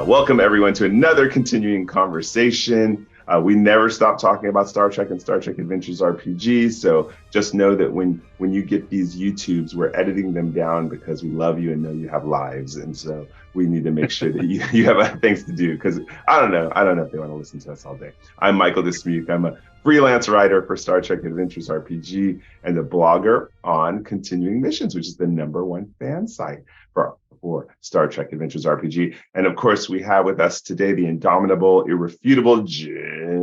Welcome, everyone, to another continuing conversation. We never stop talking about Star Trek and Star Trek Adventures RPG. So just know that when you get these YouTubes, we're editing them down because we love you and know you have lives. And so we need to make sure that you have things to do, because I don't know if they want to listen to us all day. I'm Michael Dismuke. I'm a freelance writer for Star Trek Adventures RPG and a blogger on Continuing Missions, which is the #1 fan site for Star Trek Adventures RPG. And of course, we have with us today the indomitable, irrefutable Jim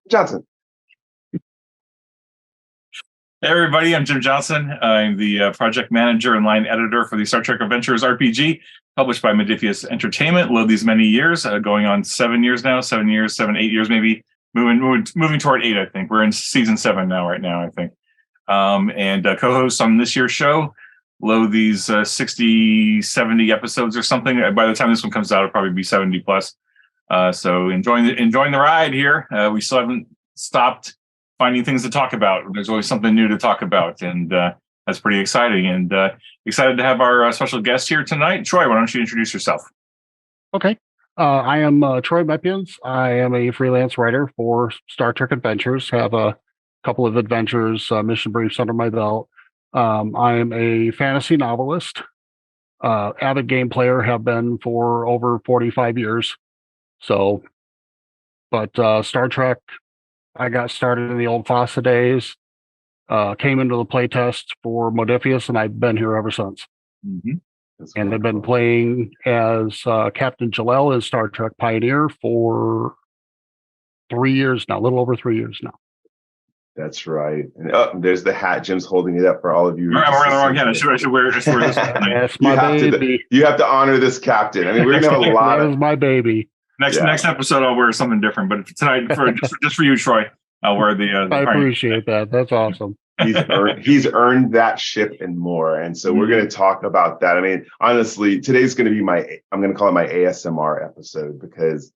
Johnson. Hey everybody, I'm Jim Johnson. I'm the project manager and line editor for the Star Trek Adventures RPG, published by Modiphius Entertainment. Lo, these many years, going on 7 years now, 8 years maybe, moving toward 8, I think. We're in season 7 right now, I think. And co-host on this year's show. Lo, these 60, 70 episodes or something. By the time this one comes out, it'll probably be 70 plus. So enjoying the ride here. We still haven't stopped finding things to talk about. There's always something new to talk about, and that's pretty exciting. And excited to have our special guest here tonight. Troy, why don't you introduce yourself? Okay. I am Troy Mepyans. I am a freelance writer for Star Trek Adventures. Have a couple of adventures, mission briefs under my belt. I am a fantasy novelist, avid game player, have been for over 45 years. So, but Star Trek, I got started in the old FOSSA days, came into the playtest for Modiphius, and I've been here ever since. Mm-hmm. And I've been playing as Captain Jalel in Star Trek Pioneer for 3 years now, a little over 3 years now. That's right. And there's the hat. Jim's holding it up for all of you. I'm wearing the wrong hat. I should wear this one. That's my baby. You have to honor this captain. I mean, we're going to have a lot of... That is my baby. Next episode, I'll wear something different. But tonight, just for you, Troy, I'll wear the I appreciate that. That's awesome. He's earned that ship and more. And so we're going to talk about that. I mean, honestly, today's going to be I'm going to call it my ASMR episode, because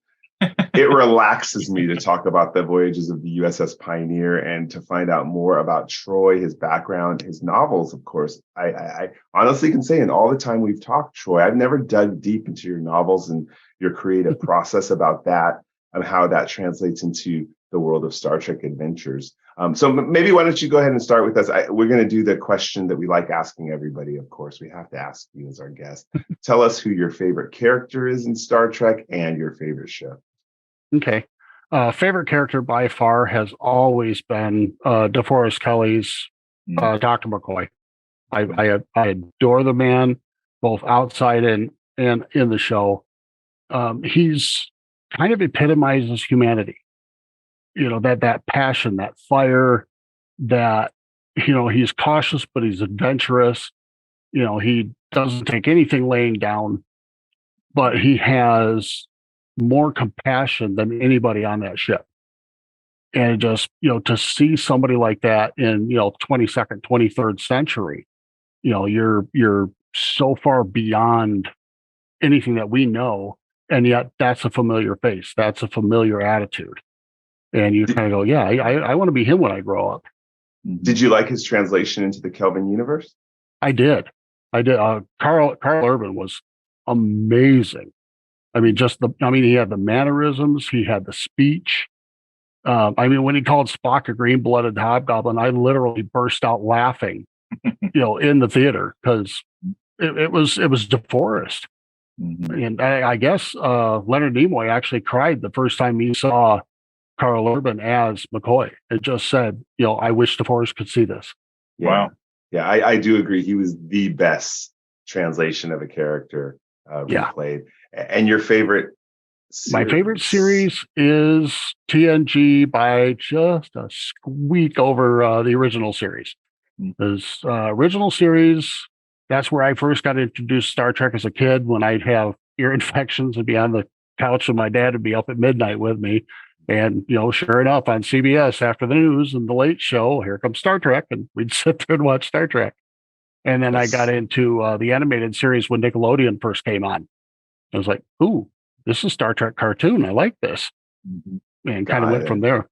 it relaxes me to talk about the voyages of the USS Pioneer and to find out more about Troy, his background, his novels, of course. I honestly can say in all the time we've talked, Troy, I've never dug deep into your novels and your creative process about that and how that translates into the world of Star Trek Adventures. So maybe why don't you go ahead and start with us? We're going to do the question that we like asking everybody, of course. We have to ask you as our guest. Tell us who your favorite character is in Star Trek and your favorite show. Okay. Favorite character by far has always been DeForest Kelly's Dr. McCoy. I adore the man, both outside and in the show. He's kind of epitomizes humanity. You know, that passion, that fire, that, he's cautious, but he's adventurous. He doesn't take anything laying down, but he has more compassion than anybody on that ship. And just, to see somebody like that in, 22nd, 23rd century, you're so far beyond anything that we know. And yet that's a familiar face. That's a familiar attitude. And you kind of go, yeah, I want to be him when I grow up. Did you like his translation into the Kelvin universe? I did. Carl Urban was amazing. I mean, he had the mannerisms, he had the speech. When he called Spock a green-blooded hobgoblin, I literally burst out laughing, in the theater, because it was DeForest. Mm-hmm. And I guess Leonard Nimoy actually cried the first time he saw Carl Urban as McCoy. It just said, I wish DeForest could see this. Yeah. Wow. Yeah, I do agree. He was the best translation of a character played. And your favorite series? My favorite series is TNG by just a squeak over the original series. This original series, that's where I first got introduced to Star Trek as a kid, when I'd have ear infections and be on the couch and my dad would be up at midnight with me. And, sure enough, on CBS after the news and the late show, here comes Star Trek. And we'd sit there and watch Star Trek. And then I Yes. got into the animated series when Nickelodeon first came on. I was like, ooh, this is Star Trek cartoon. I like this. Mhm. And kind of Got went it. from there.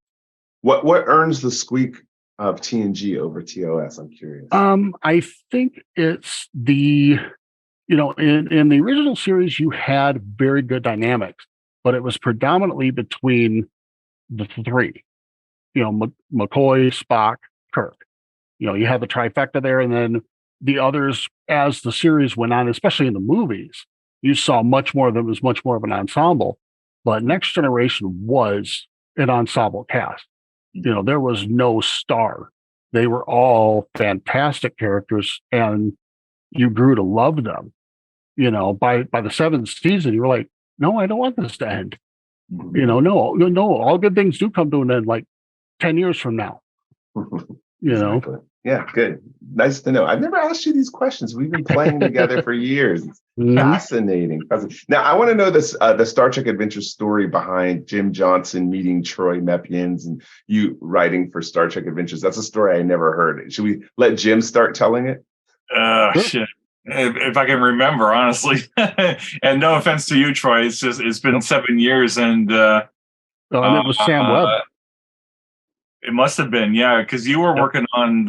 What earns the squeak of TNG over TOS? I'm curious. I think it's in the original series, you had very good dynamics, but it was predominantly between the three, McCoy, Spock, Kirk. You had the trifecta there, and then the others, as the series went on, especially in the movies, you saw much more of them. It was much more of an ensemble. But Next Generation was an ensemble cast. There was no star. They were all fantastic characters, and you grew to love them. By the seventh season, you were like, no, I don't want this to end. No, all good things do come to an end like 10 years from now. Exactly. Yeah, good. Nice to know. I've never asked you these questions. We've been playing together for years. It's fascinating. Now, I want to know this the Star Trek Adventure story behind Jim Johnson meeting Troy Mepyans and you writing for Star Trek Adventures. That's a story I never heard. Should we let Jim start telling it? Shit. If I can remember, honestly. And no offense to you, Troy. It's been 7 years, and it was Sam Webb. It must have been, yeah, because you were working on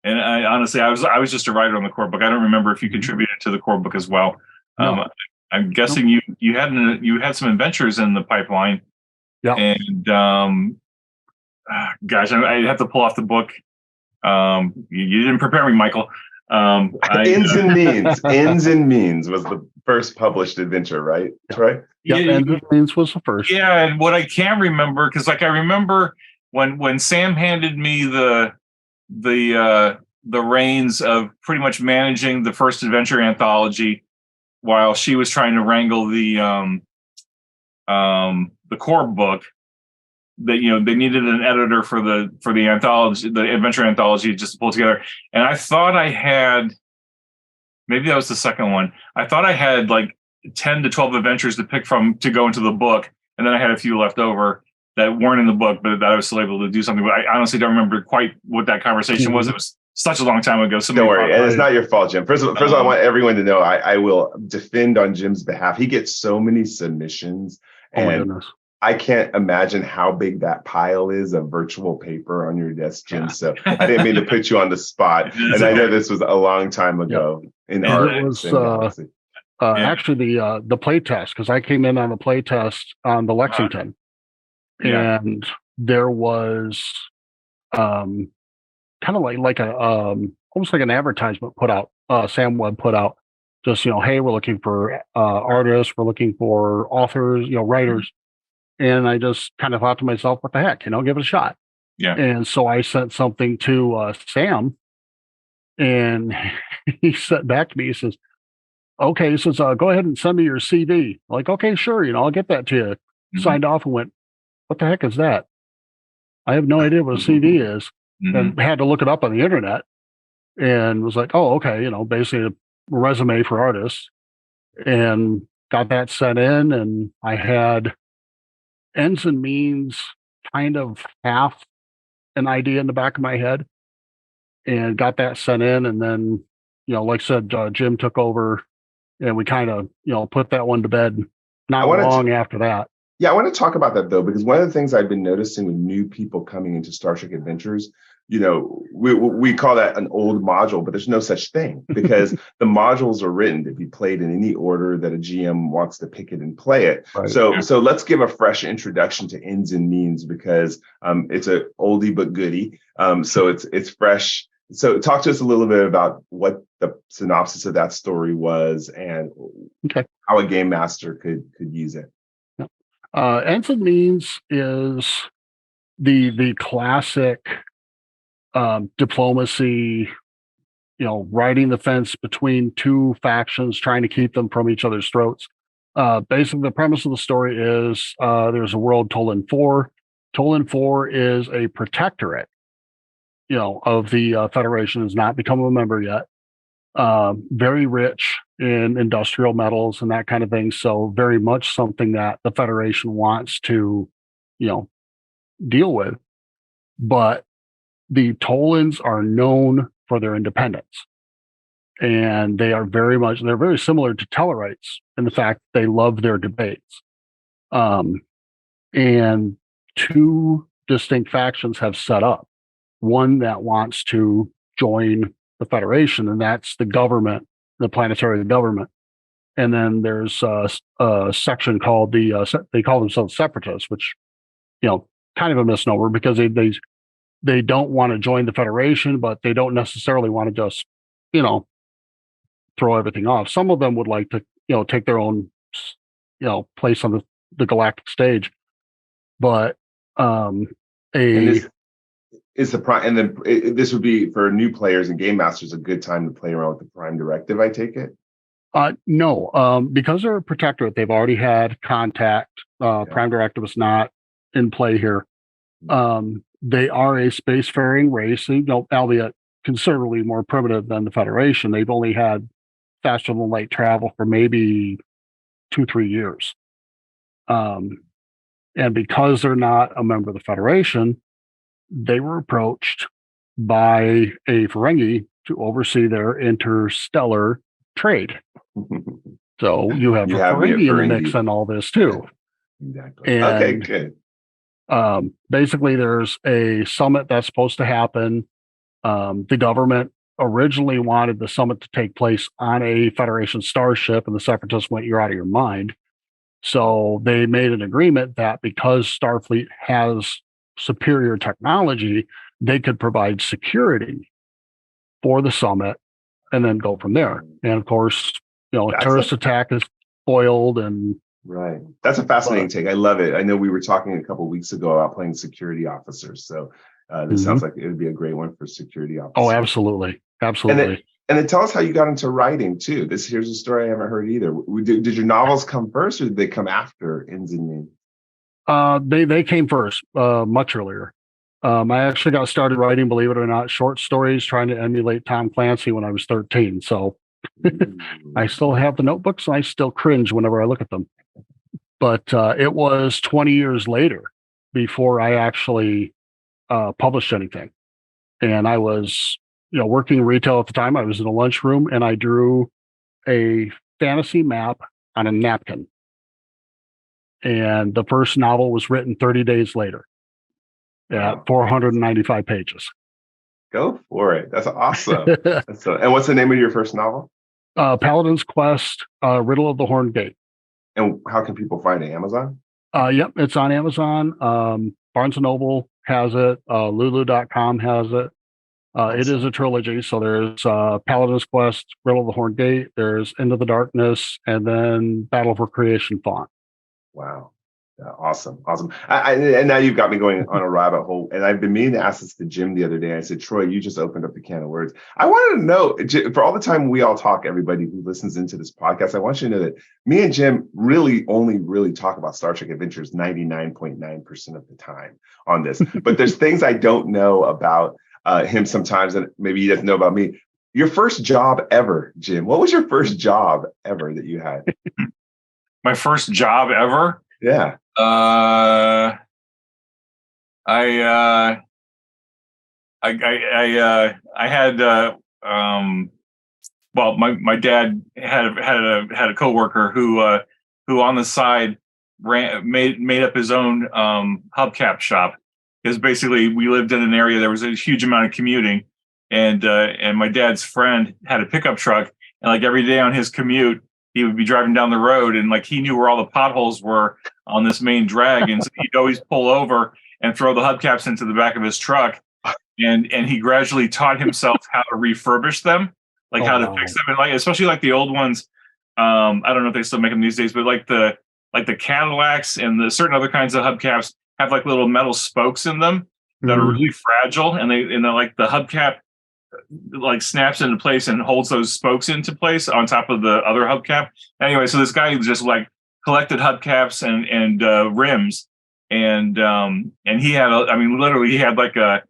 and honestly, I was just a writer on the core book. I don't remember if you contributed to the core book as well. No. I'm guessing you had some adventures in the pipeline. Yeah. And gosh, I'd have to pull off the book. You didn't prepare me, Michael. Ends and Means was the first published adventure, right, Troy? Yeah, Ends and Means was the first. Yeah, and what I can remember, because I remember when Sam handed me the reins of pretty much managing the first adventure anthology, while she was trying to wrangle the core book. That they needed an editor for the anthology, the adventure anthology, just to pull together. And I thought I had, maybe that was the second one. I thought I had like 10 to 12 adventures to pick from to go into the book, and then I had a few left over that weren't in the book, but that I was still able to do something. But I honestly don't remember quite what that conversation was. It was such a long time ago. Don't worry, and it's not your fault, Jim. First of all, I want everyone to know I will defend on Jim's behalf. He gets so many submissions, Oh my and goodness. I can't imagine how big that pile is of virtual paper on your desk, Jim. So I didn't mean to put you on the spot. And I know this was a long time ago in our galaxy. Actually the play test, because I came in on the play test on the Lexington, and there was kind of like a almost like an advertisement put out. Sam Webb put out just hey, we're looking for artists, we're looking for authors, writers. And I just kind of thought to myself, what the heck, give it a shot. Yeah. And so I sent something to Sam, and he sent back to me. He says, okay, he says, go ahead and send me your CV. I'm like, okay, sure, I'll get that to you. Mm-hmm. Signed off and went, what the heck is that? I have no idea what a CV is. Mm-hmm. And had to look it up on the internet and was like, oh, okay, basically a resume for artists. And got that sent in, and I had Ends and Means kind of half an idea in the back of my head, and got that sent in. And then, like I said, Jim took over, and we kind of, put that one to bed not long after that. Yeah, I want to talk about that, though, because one of the things I've been noticing with new people coming into Star Trek Adventures, we call that an old module, but there's no such thing, because the modules are written to be played in any order that a GM wants to pick it and play it. Right. So let's give a fresh introduction to Ends and Means, because it's an oldie but goodie. So it's fresh. So talk to us a little bit about what the synopsis of that story was, and how a game master could use it. Ends and Means is the classic diplomacy, riding the fence between two factions, trying to keep them from each other's throats. Basically, the premise of the story is there's a world, Tolan 4. Tolan 4 is a protectorate, of the Federation, has not become a member yet. Very rich in industrial metals and that kind of thing. So very much something that the Federation wants to, deal with. But the Tolans are known for their independence. And they're very similar to Tellarites in the fact they love their debates. And two distinct factions have set up. One that wants to join the Federation, and that's the government, the planetary government. And then there's a section called they call themselves separatists, which, kind of a misnomer because they don't want to join the Federation, but they don't necessarily want to just, throw everything off. Some of them would like to, take their own, place on the galactic stage. But this would be for new players and game masters a good time to play around with the Prime Directive, I take it? No, because they're a protectorate, they've already had contact. Prime Directive is not in play here. They are a spacefaring race, albeit considerably more primitive than the Federation. They've only had faster than light travel for maybe 2-3 years. And because they're not a member of the Federation, they were approached by a Ferengi to oversee their interstellar trade. So you have a Ferengi in the mix and all this too. Exactly. And, okay, good. Basically, there's a summit that's supposed to happen. The government originally wanted the summit to take place on a Federation starship, and the Separatists went, "You're out of your mind." So they made an agreement that because Starfleet has superior technology, they could provide security for the summit and then go from there. And of course, a terrorist attack is foiled and right. That's a fascinating take. I love it. I know we were talking a couple of weeks ago about playing security officers. So this sounds like it would be a great one for security officers. Oh, absolutely. Absolutely. And then tell us how you got into writing too. Here's a story I haven't heard either. Did your novels come first, or did they come after Inns and Names? They came first, much earlier. I actually got started writing, believe it or not, short stories, trying to emulate Tom Clancy when I was 13. So I still have the notebooks, and I still cringe whenever I look at them. But it was 20 years later before I actually published anything. And I was working retail at the time. I was in a lunchroom, and I drew a fantasy map on a napkin. And the first novel was written 30 days later at 495 pages. Go for it. That's awesome. And what's the name of your first novel? Paladin's Quest, Riddle of the Horned Gate. And how can people find it? Amazon? Yep, it's on Amazon. Barnes & Noble has it. Lulu.com has it. It is a trilogy. So there's Paladin's Quest, Riddle of the Horned Gate, there's Into the Darkness, and then Battle for Creation Font. Wow. Awesome. And now you've got me going on a rabbit hole. And I've been meaning to ask this to Jim the other day. I said, Troy, you just opened up the can of words. I wanted to know, for all the time we all talk, everybody who listens into this podcast, I want you to know that me and Jim only talk about Star Trek Adventures 99.9% of the time on this. But there's things I don't know about him sometimes, and maybe he doesn't know about me. Your first job ever, Jim. What was your first job ever that you had? My first job ever? Yeah. I had my dad had a coworker who on the side made up his own hubcap shop, because basically we lived in an area there was a huge amount of commuting, and my dad's friend had a pickup truck, and like every day on his commute he would be driving down the road, and like he knew where all the potholes were on this main drag, and so he'd always pull over and throw the hubcaps into the back of his truck, and he gradually taught himself how to refurbish them, like how to fix them, and like especially like the old ones. I don't know if they still make them these days, but like the Cadillacs and the certain other kinds of hubcaps have like little metal spokes in them that are really fragile, and they're like the hubcap like snaps into place and holds those spokes into place on top of the other hubcap. Anyway, so this guy just like collected hubcaps and rims, and he had literally he had like a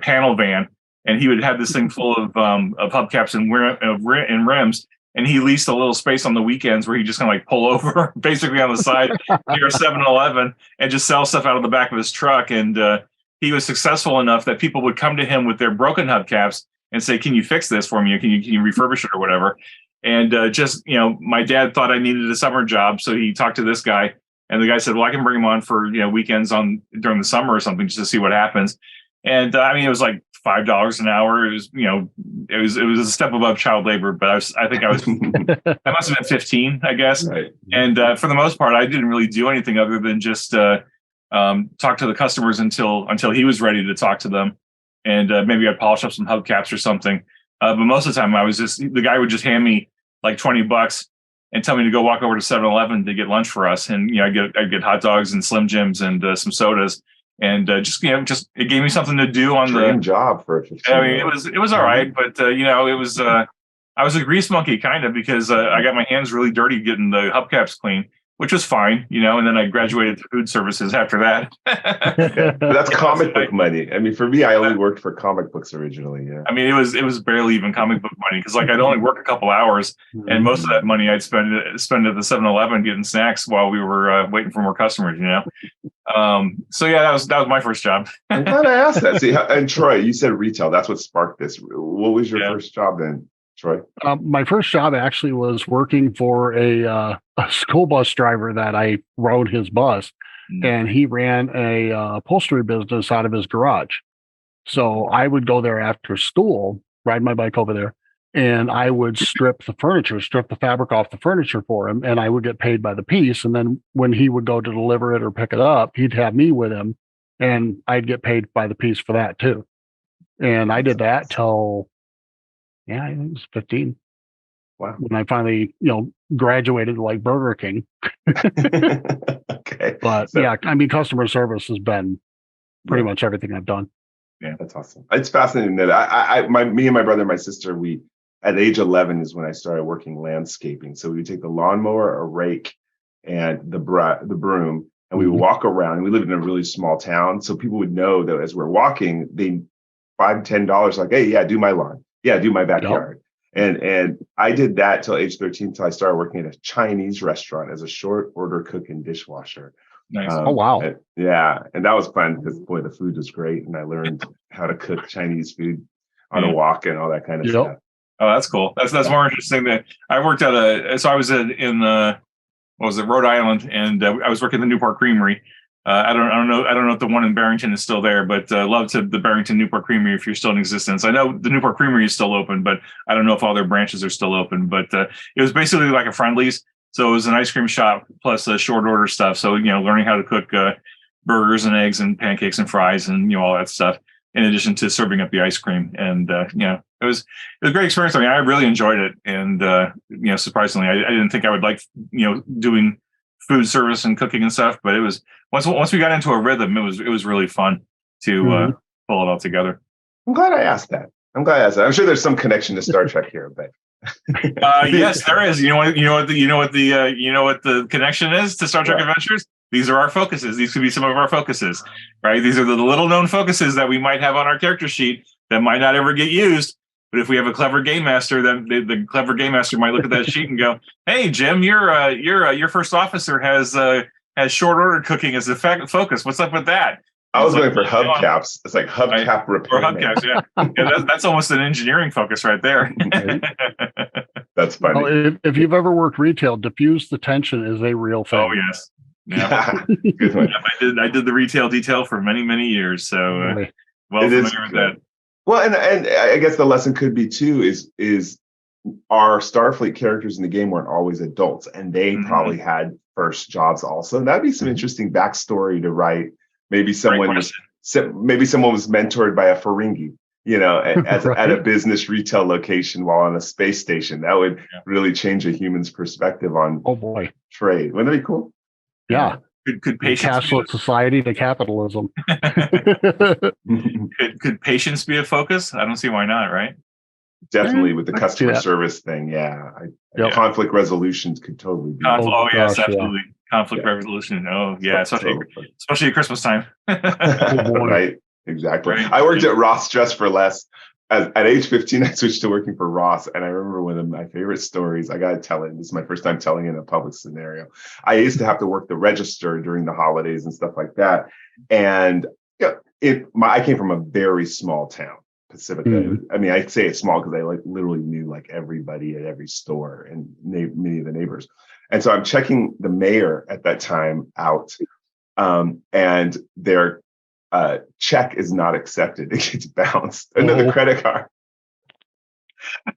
panel van, and he would have this thing full of hubcaps and rims, and he leased a little space on the weekends where he just kind of like pull over basically on the side near 7-Eleven and just sell stuff out of the back of his truck. And he was successful enough that people would come to him with their broken hubcaps, and say, can you fix this for me? Or can you refurbish it or whatever? And my dad thought I needed a summer job. So he talked to this guy, and the guy said, well, I can bring him on for, weekends during the summer or something, just to see what happens. And it was like $5 an hour. It was, it was a step above child labor, but I must have been 15, I guess. Right. And for the most part, I didn't really do anything other than just talk to the customers until he was ready to talk to them. And maybe I'd polish up some hubcaps or something. But most of the time the guy would just hand me like $20 and tell me to go walk over to 7-Eleven to get lunch for us. And, I'd get hot dogs and Slim Jims and some sodas. And it gave me something to do on Dream job for a 15. it was all right, but it was I was a grease monkey kind of, because I got my hands really dirty getting the hubcaps clean, which was fine, and then I graduated to food services after that. But that's comic book money. For me, I only worked for comic books originally. Yeah. It was barely even comic book money, because I'd only work a couple hours, and most of that money I'd spend at the 7-Eleven getting snacks while we were waiting for more customers. So yeah, that was my first job. I'm glad I asked that. See, and Troy, you said retail. That's what sparked this. What was your first job then, Troy? My first job actually was working for a school bus driver that I rode his bus, and he ran a upholstery business out of his garage. So I would go there after school, ride my bike over there, and I would strip the fabric off the furniture for him, and I would get paid by the piece. And then when he would go to deliver it or pick it up, he'd have me with him, and I'd get paid by the piece for that too. And I did that till, I think it was 15. Wow. When I finally, graduated like Burger King. Okay. But customer service has been pretty much everything I've done. Yeah, that's awesome. It's fascinating that me and my brother and my sister, we at age 11 is when I started working landscaping. So we would take the lawnmower, a rake, and the broom, and we would walk around. And we lived in a really small town, so people would know that as we're walking, they $5-10 like, hey, yeah, do my lawn, yeah, do my backyard. Yep. And I did that till age 13, till I started working at a Chinese restaurant as a short order cook and dishwasher. Nice. Oh, wow. And that was fun because, boy, the food was great. And I learned how to cook Chinese food on a walk and all that kind of stuff. Oh, that's cool. That's more interesting. That I worked at I was in Rhode Island, and I was working at the Newport Creamery. I don't know if the one in Barrington is still there, but love to the Barrington Newport Creamery if you're still in existence. I know the Newport Creamery is still open, but I don't know if all their branches are still open. But it was basically like a Friendly's. So it was an ice cream shop plus short order stuff. So, learning how to cook burgers and eggs and pancakes and fries and, all that stuff, in addition to serving up the ice cream. And, it was a great experience. I really enjoyed it. And, surprisingly, I didn't think I would like, doing food service and cooking and stuff. But it was, once we got into a rhythm, it was really fun to pull it all together. I'm glad I asked that. I'm sure there's some connection to Star Trek here, but. Yes, there is. You know what the connection is to Star Trek Adventures? These are our focuses. These could be some of our focuses, right? These are the little known focuses that we might have on our character sheet that might not ever get used. But if we have a clever game master, then the clever game master might look at that sheet and go, "Hey, Jim, your first officer has short order cooking as a focus. What's up with that?" I was going for hubcaps. It's like hubcap repair. Or hubcaps, yeah. That's almost an engineering focus right there. That's funny. Well, if you've ever worked retail, diffuse the tension is a real thing. Oh, yes. Yeah. Good one. I did the retail detail for many, many years. So well familiar with that. Well, and I guess the lesson could be too is our Starfleet characters in the game weren't always adults, and they probably had first jobs also. And that'd be some interesting backstory to write. Maybe someone was mentored by a Ferengi, at a business retail location while on a space station. That would really change a human's perspective on trade. Wouldn't that be cool? Yeah. Could patience cashless society to capitalism? could patience be a focus? I don't see why not, right? Definitely with the customer service thing. Yeah. Conflict resolutions could totally be. Yes, absolutely. Conflict resolution. Oh, yeah. Especially at Christmas time. Right. Exactly. Right. I worked at Ross Just for Less. At age 15, I switched to working for Ross. And I remember one of my favorite stories. I got to tell it. This is my first time telling it in a public scenario. I used to have to work the register during the holidays and stuff like that. And I came from a very small town. Pacifica. I mean, I say it's small because I like literally knew like everybody at every store and many of the neighbors. And so I'm checking the mayor at that time out, and their check is not accepted. It gets bounced. Another credit card.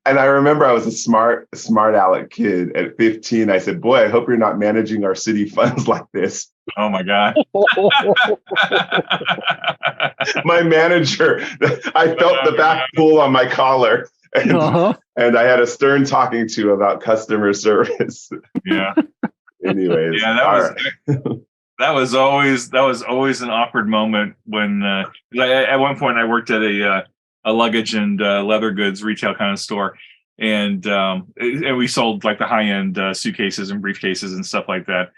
And I remember I was a smart aleck kid at 15. I said, boy, I hope you're not managing our city funds like this. Oh my God. My manager, I felt the back pull on my collar. And I had a stern talking to about customer service. Yeah. Anyways. Yeah, that was always an awkward moment when at one point I worked at a luggage and leather goods retail kind of store, and we sold like the high end suitcases and briefcases and stuff like that.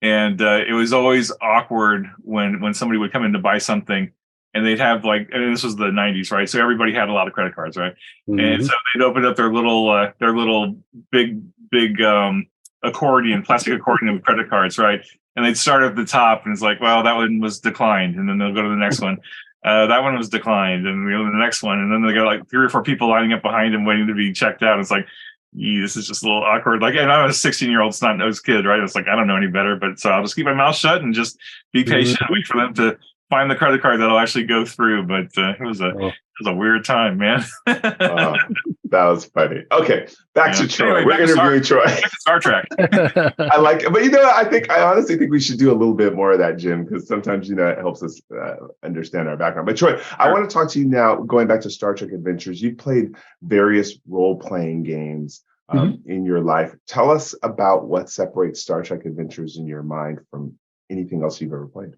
And it was always awkward when somebody would come in to buy something, and they'd have like, and this was the 90s, right? So everybody had a lot of credit cards, right? Mm-hmm. And so they'd open up their little big plastic accordion with credit cards, right? And they'd start at the top, and it's like, well, that one was declined, and then they'll go to the next one. That one was declined, and we go to the next one, and then they got like 3 or 4 people lining up behind him waiting to be checked out. It's like, this is just a little awkward. Like, and I was a 16-year-old snot-nosed kid, right? It's like, I don't know any better, but so I'll just keep my mouth shut and just be patient and wait for them to find the credit card that'll actually go through. But it was a weird time, man. That was funny. Okay, back to Troy. Anyway, we're interviewing Troy. Star Trek. I like it, but I honestly think we should do a little bit more of that, Jim, because sometimes it helps us understand our background. But Troy, I want to talk to you now. Going back to Star Trek Adventures, you played various role-playing games in your life. Tell us about what separates Star Trek Adventures in your mind from anything else you've ever played.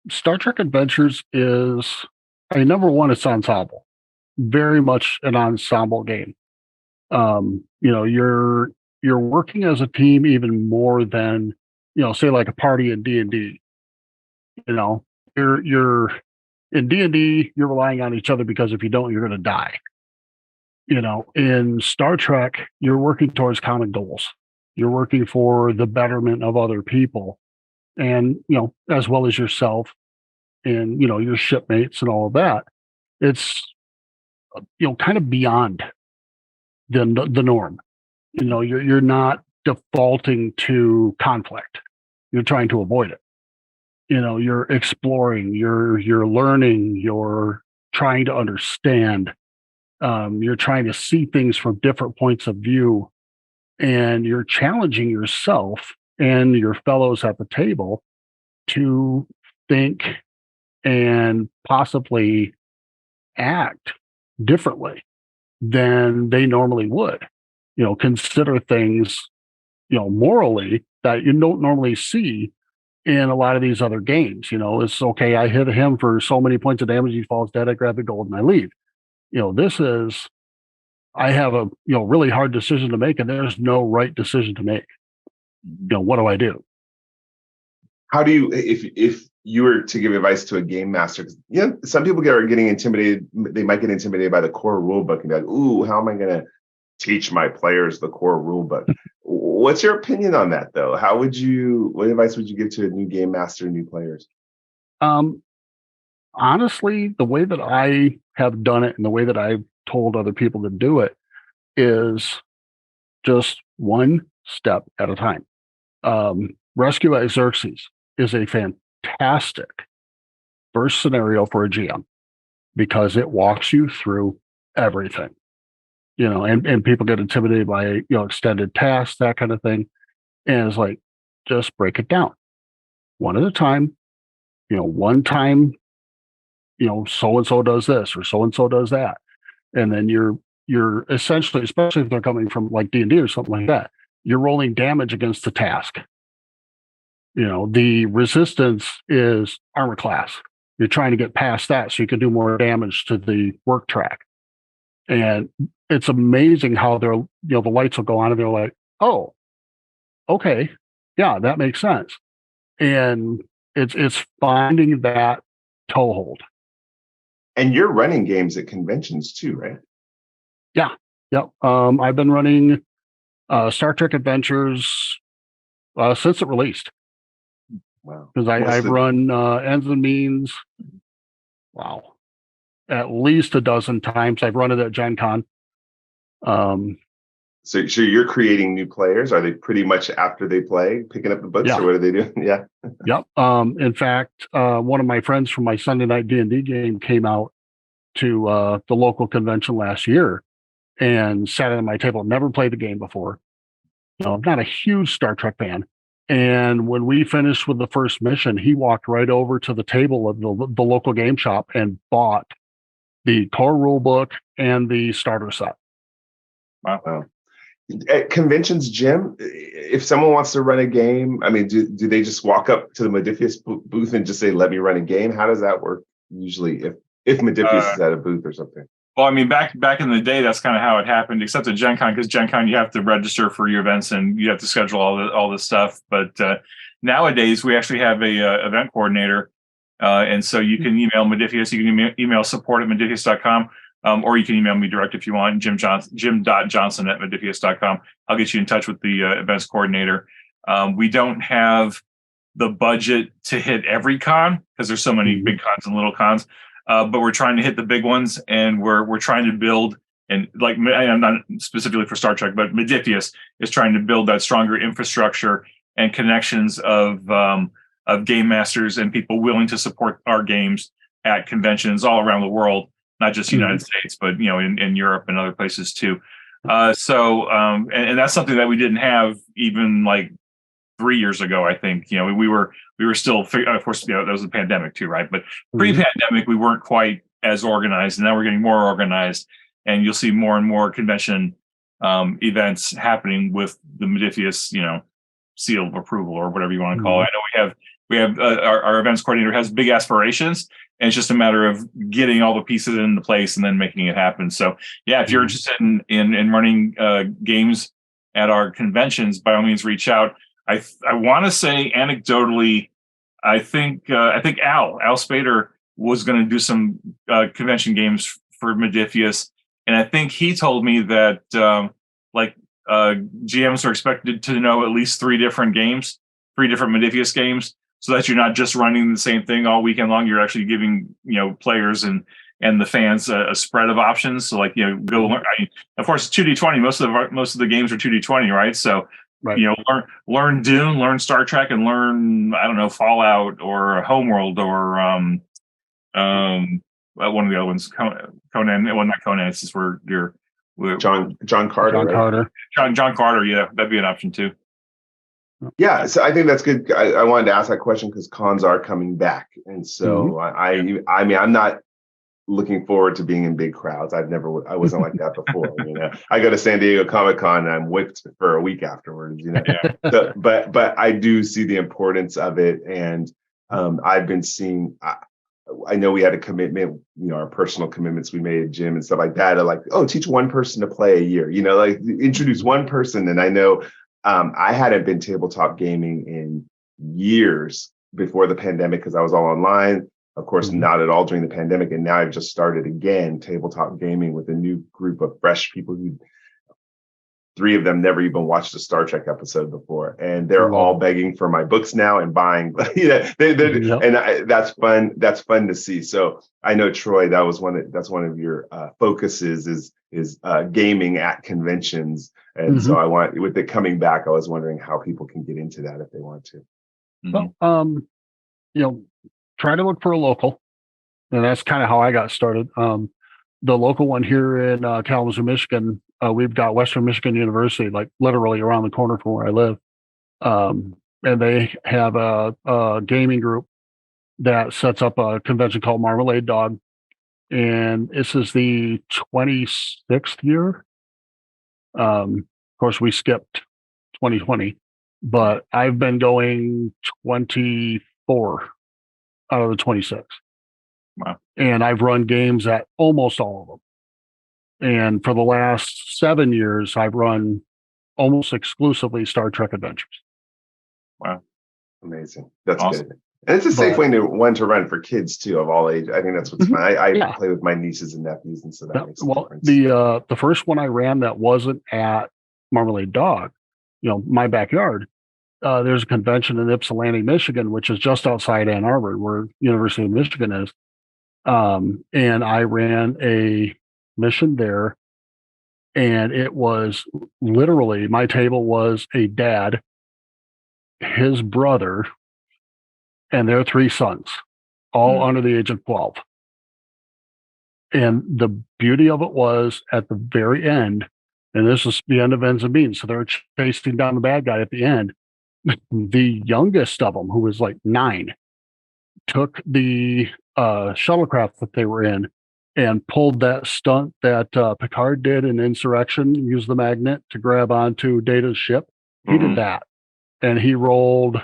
Star Trek Adventures is, number one, it's ensemble. Very much an ensemble game. You're working as a team even more than, say like a party in D&D. You're in D&D, you're relying on each other because if you don't, you're going to die. In Star Trek, you're working towards common goals. You're working for the betterment of other people, and as well as yourself and your shipmates and all of that. It's kind of beyond the norm. You're not defaulting to conflict. You're trying to avoid it. You're exploring, you're learning, you're trying to understand. You're trying to see things from different points of view, and you're challenging yourself and your fellows at the table to think and possibly act differently than they normally would. Consider things, morally that you don't normally see in a lot of these other games. It's okay, I hit him for so many points of damage, he falls dead, I grab the gold and I leave. This is, I have a really hard decision to make, and there's no right decision to make. What do I do? How do you, if you were to give advice to a game master, because some people are getting intimidated. They might get intimidated by the core rule book and be like, "Ooh, how am I going to teach my players the core rule book?" What's your opinion on that, though? What advice would you give to a new game master, new players? Honestly, the way that I have done it and the way that I've told other people to do it is just one step at a time. Rescue at Xerxes is a fantastic first scenario for a GM because it walks you through everything. And people get intimidated by extended tasks, that kind of thing. And it's like, just break it down one at a time. One time, so and so does this or so and so does that, and then you're essentially, especially if they're coming from like D&D or something like that, you're rolling damage against the task. The resistance is armor class. You're trying to get past that so you can do more damage to the work track. And it's amazing how they're, the lights will go on and they're like, oh, okay, yeah, that makes sense. And it's finding that toehold. And you're running games at conventions too, right? Yeah. Yep. I've been running Star Trek Adventures since it released. Wow. Because I've run Ends and Means. Wow. at least a dozen times. I've run it at Gen Con. So you're creating new players? Are they pretty much after they play, picking up the books, or what are they doing? Yeah. Yep. In fact, one of my friends from my Sunday night D&D game came out to the local convention last year and sat at my table. Never played the game before. I'm not a huge Star Trek fan. And when we finished with the first mission, he walked right over to the table of the local game shop and bought the core rule book and the starter set. Wow. At conventions, Jim, if someone wants to run a game, I mean, do they just walk up to the Modiphius booth and just say, "Let me run a game"? How does that work usually if Modiphius is at a booth or something? Well, I mean, back in the day, that's kind of how it happened, except at Gen Con, because Gen Con, you have to register for your events and you have to schedule all this stuff. But nowadays, we actually have a event coordinator. And so you can email Modiphius, you can email support@modiphius.com. Or you can email me direct if you want, jim.johnson@modiphius.com. I'll get you in touch with the events coordinator. We don't have the budget to hit every con because there's so many big cons and little cons, but we're trying to hit the big ones, and we're trying to build, and like, I'm not specifically for Star Trek, but Modiphius is trying to build that stronger infrastructure and connections of game masters and people willing to support our games at conventions all around the world. Not just the United States, but in Europe and other places too. And that's something that we didn't have even like 3 years ago. I think we were still, of course, that was the pandemic too, right? But pre-pandemic, we weren't quite as organized, and now we're getting more organized. And you'll see more and more convention events happening with the Modiphius, seal of approval or whatever you want to call it. I know we have our events coordinator has big aspirations. And it's just a matter of getting all the pieces into place and then making it happen. So, yeah, if you're interested in running games at our conventions, by all means, reach out. I want to say anecdotally, I think Al Spader was going to do some convention games for Modiphius, and I think he told me that GMs are expected to know at least 3 different Modiphius games. So that you're not just running the same thing all weekend long. You're actually giving players and the fans a spread of options. So go learn. Of course, it's 2D20. Most of the games are 2D20, right? So learn Dune, learn Star Trek, and learn Fallout or Homeworld or one of the other ones, Conan. Well, not Conan. It's just we're John Carter. John Carter. Yeah, that'd be an option too. Yeah, so I think that's good. I wanted to ask that question because cons are coming back, and so I mean, I'm not looking forward to being in big crowds. I wasn't like that before. I go to San Diego Comic-Con and I'm whipped for a week afterwards. So, but I do see the importance of it, and I've been seeing. I know we had a commitment, our personal commitments we made, Jim, and stuff like that. Teach one person to play a year. Introduce one person, and I know. I hadn't been tabletop gaming in years before the pandemic because I was all online. Of course, not at all during the pandemic. And now I've just started again tabletop gaming with a new group of fresh people who 3 of them never even watched a Star Trek episode before. And they're all begging for my books now and buying. And that's fun. That's fun to see. So I know, Troy, that's one of your focuses is gaming at conventions. And so I want, with it coming back, I was wondering how people can get into that if they want to. Well, try to look for a local. And that's kind of how I got started. The local one here in Kalamazoo, Michigan, we've got Western Michigan University, like literally around the corner from where I live. And they have a gaming group that sets up a convention called Marmalade Dog. And this is the 26th year. Of course, we skipped 2020, but I've been going 24 out of the 26. Wow. And I've run games at almost all of them. And for the last 7 years, I've run almost exclusively Star Trek Adventures. Wow. Amazing. That's awesome. Good. And it's a safe one to run for kids too, of all ages. I think that's what's fun. I play with my nieces and nephews, and so that makes a difference. The first one I ran that wasn't at Marmalade Dog, my backyard. There's a convention in Ypsilanti, Michigan, which is just outside Ann Arbor, where University of Michigan is. And I ran a mission there, and it was literally, my table was a dad, his brother, and their 3 sons, all under the age of 12. And the beauty of it was, at the very end, and this is the end of ends and means, so they're chasing down the bad guy at the end. The youngest of them, who was like 9, took the shuttlecraft that they were in and pulled that stunt that Picard did in Insurrection, used the magnet to grab onto Data's ship. He did that. And he rolled,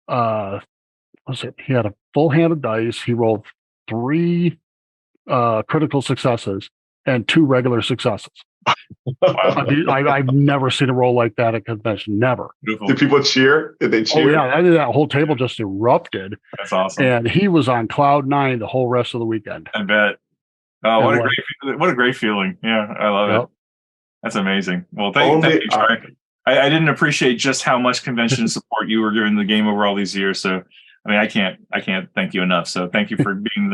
he had a full hand of dice. He rolled 3 critical successes and 2 regular successes. I've never seen a roll like that at convention. Never. Beautiful. Did people cheer? Did they cheer? Oh yeah, I mean, that whole table just erupted. That's awesome. And he was on cloud 9 the whole rest of the weekend. I bet. Oh, what a great feeling. Yeah, I love it. That's amazing. Well, thank you, Troy. I didn't appreciate just how much convention support you were giving the game over all these years. So, I mean, I can't thank you enough. So thank you for being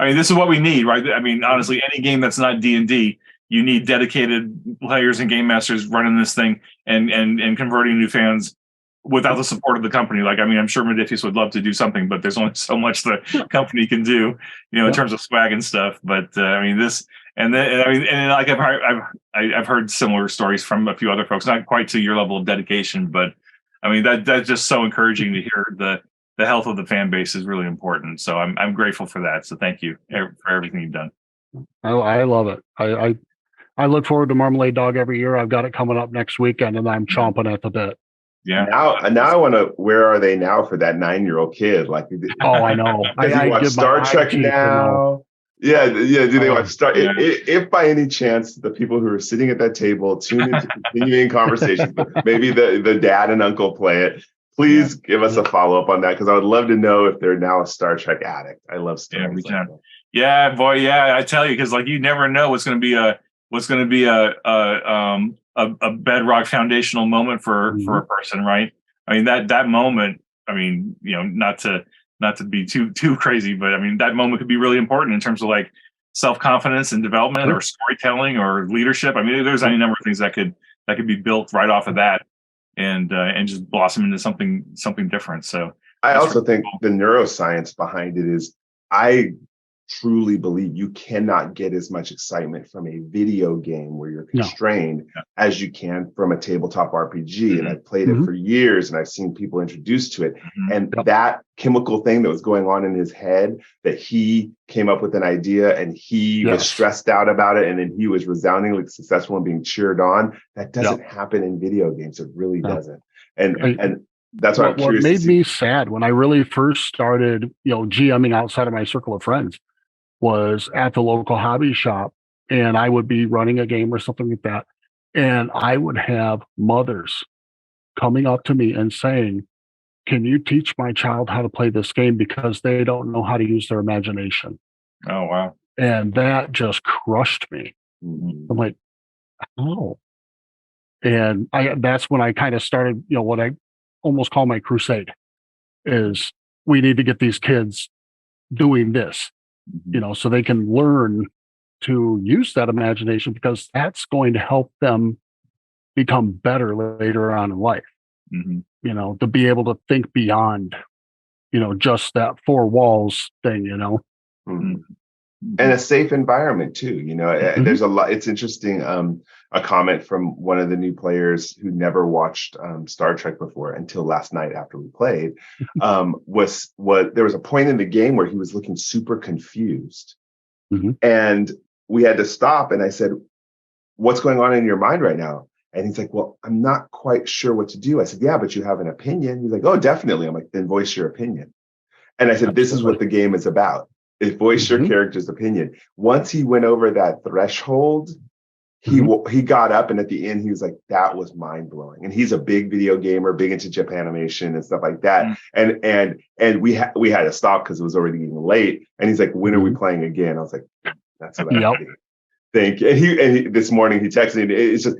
this is what we need, right? I mean, honestly, any game that's not D&D, you need dedicated players and game masters running this thing and converting new fans without the support of the company. Like, I mean, I'm sure Modiphius would love to do something, but there's only so much the company can do, in terms of swag and stuff. But I mean, this, and then, I mean, and like I've heard similar stories from a few other folks, not quite to your level of dedication, but I mean, that's just so encouraging to hear. The health of the fan base is really important. So I'm grateful for that. So thank you for everything you've done. I love it. I look forward to Marmalade Dog every year. I've got it coming up next weekend, and I'm chomping at the bit. Yeah. Now I want to. Where are they now for that 9-year-old kid? Like, I know. I watch Star Trek now. Yeah. Do they watch Star? Yeah. If by any chance the people who are sitting at that table tune into continuing conversations, maybe the dad and uncle play it. Please give us a follow up on that, because I would love to know if they're now a Star Trek addict. I love stories. Yeah, we can. That. Yeah, boy. Yeah, I tell you, because like you never know what's going to be a bedrock foundational moment for a person, right? I mean, that moment, I mean, not to be too crazy, but I mean, that moment could be really important in terms of like self-confidence and development or storytelling or leadership. I mean, there's any number of things that could be built right off of that and just blossom into something different. So I also think the neuroscience behind it is, I truly believe you cannot get as much excitement from a video game where you're constrained as you can from a tabletop RPG. And I've played it for years, and I've seen people introduced to it. And that chemical thing that was going on in his head, that he came up with an idea and he was stressed out about it, and then he was resoundingly successful and being cheered on. That doesn't happen in video games. It really doesn't. And that's why I'm curious. What made me sad when I really first started, GMing outside of my circle of friends, was at the local hobby shop, and I would be running a game or something like that. And I would have mothers coming up to me and saying, "Can you teach my child how to play this game, because they don't know how to use their imagination?" Oh, wow. And that just crushed me. I'm like, oh. And that's when I kind of started, what I almost call my crusade is, we need to get these kids doing this. So they can learn to use that imagination, because that's going to help them become better later on in life. To be able to think beyond, just that 4 walls thing, And a safe environment too. There's a lot. It's interesting. A comment from one of the new players who never watched Star Trek before until last night after we played, was what there was a point in the game where he was looking super confused, and we had to stop. And I said, "What's going on in your mind right now?" And he's like, "Well, I'm not quite sure what to do." I said, "Yeah, but you have an opinion." He's like, "Oh, definitely." I'm like, "Then voice your opinion." And I said, "This is what the game is about. Is voice your character's opinion." Once he went over that threshold, he got up, and at the end he was like, "That was mind blowing." And he's a big video gamer, big into Japanimation and stuff like that. And we had to stop because it was already getting late. And he's like, "When are we playing again?" I was like, "That's what I think." And he this morning he texted me. It's just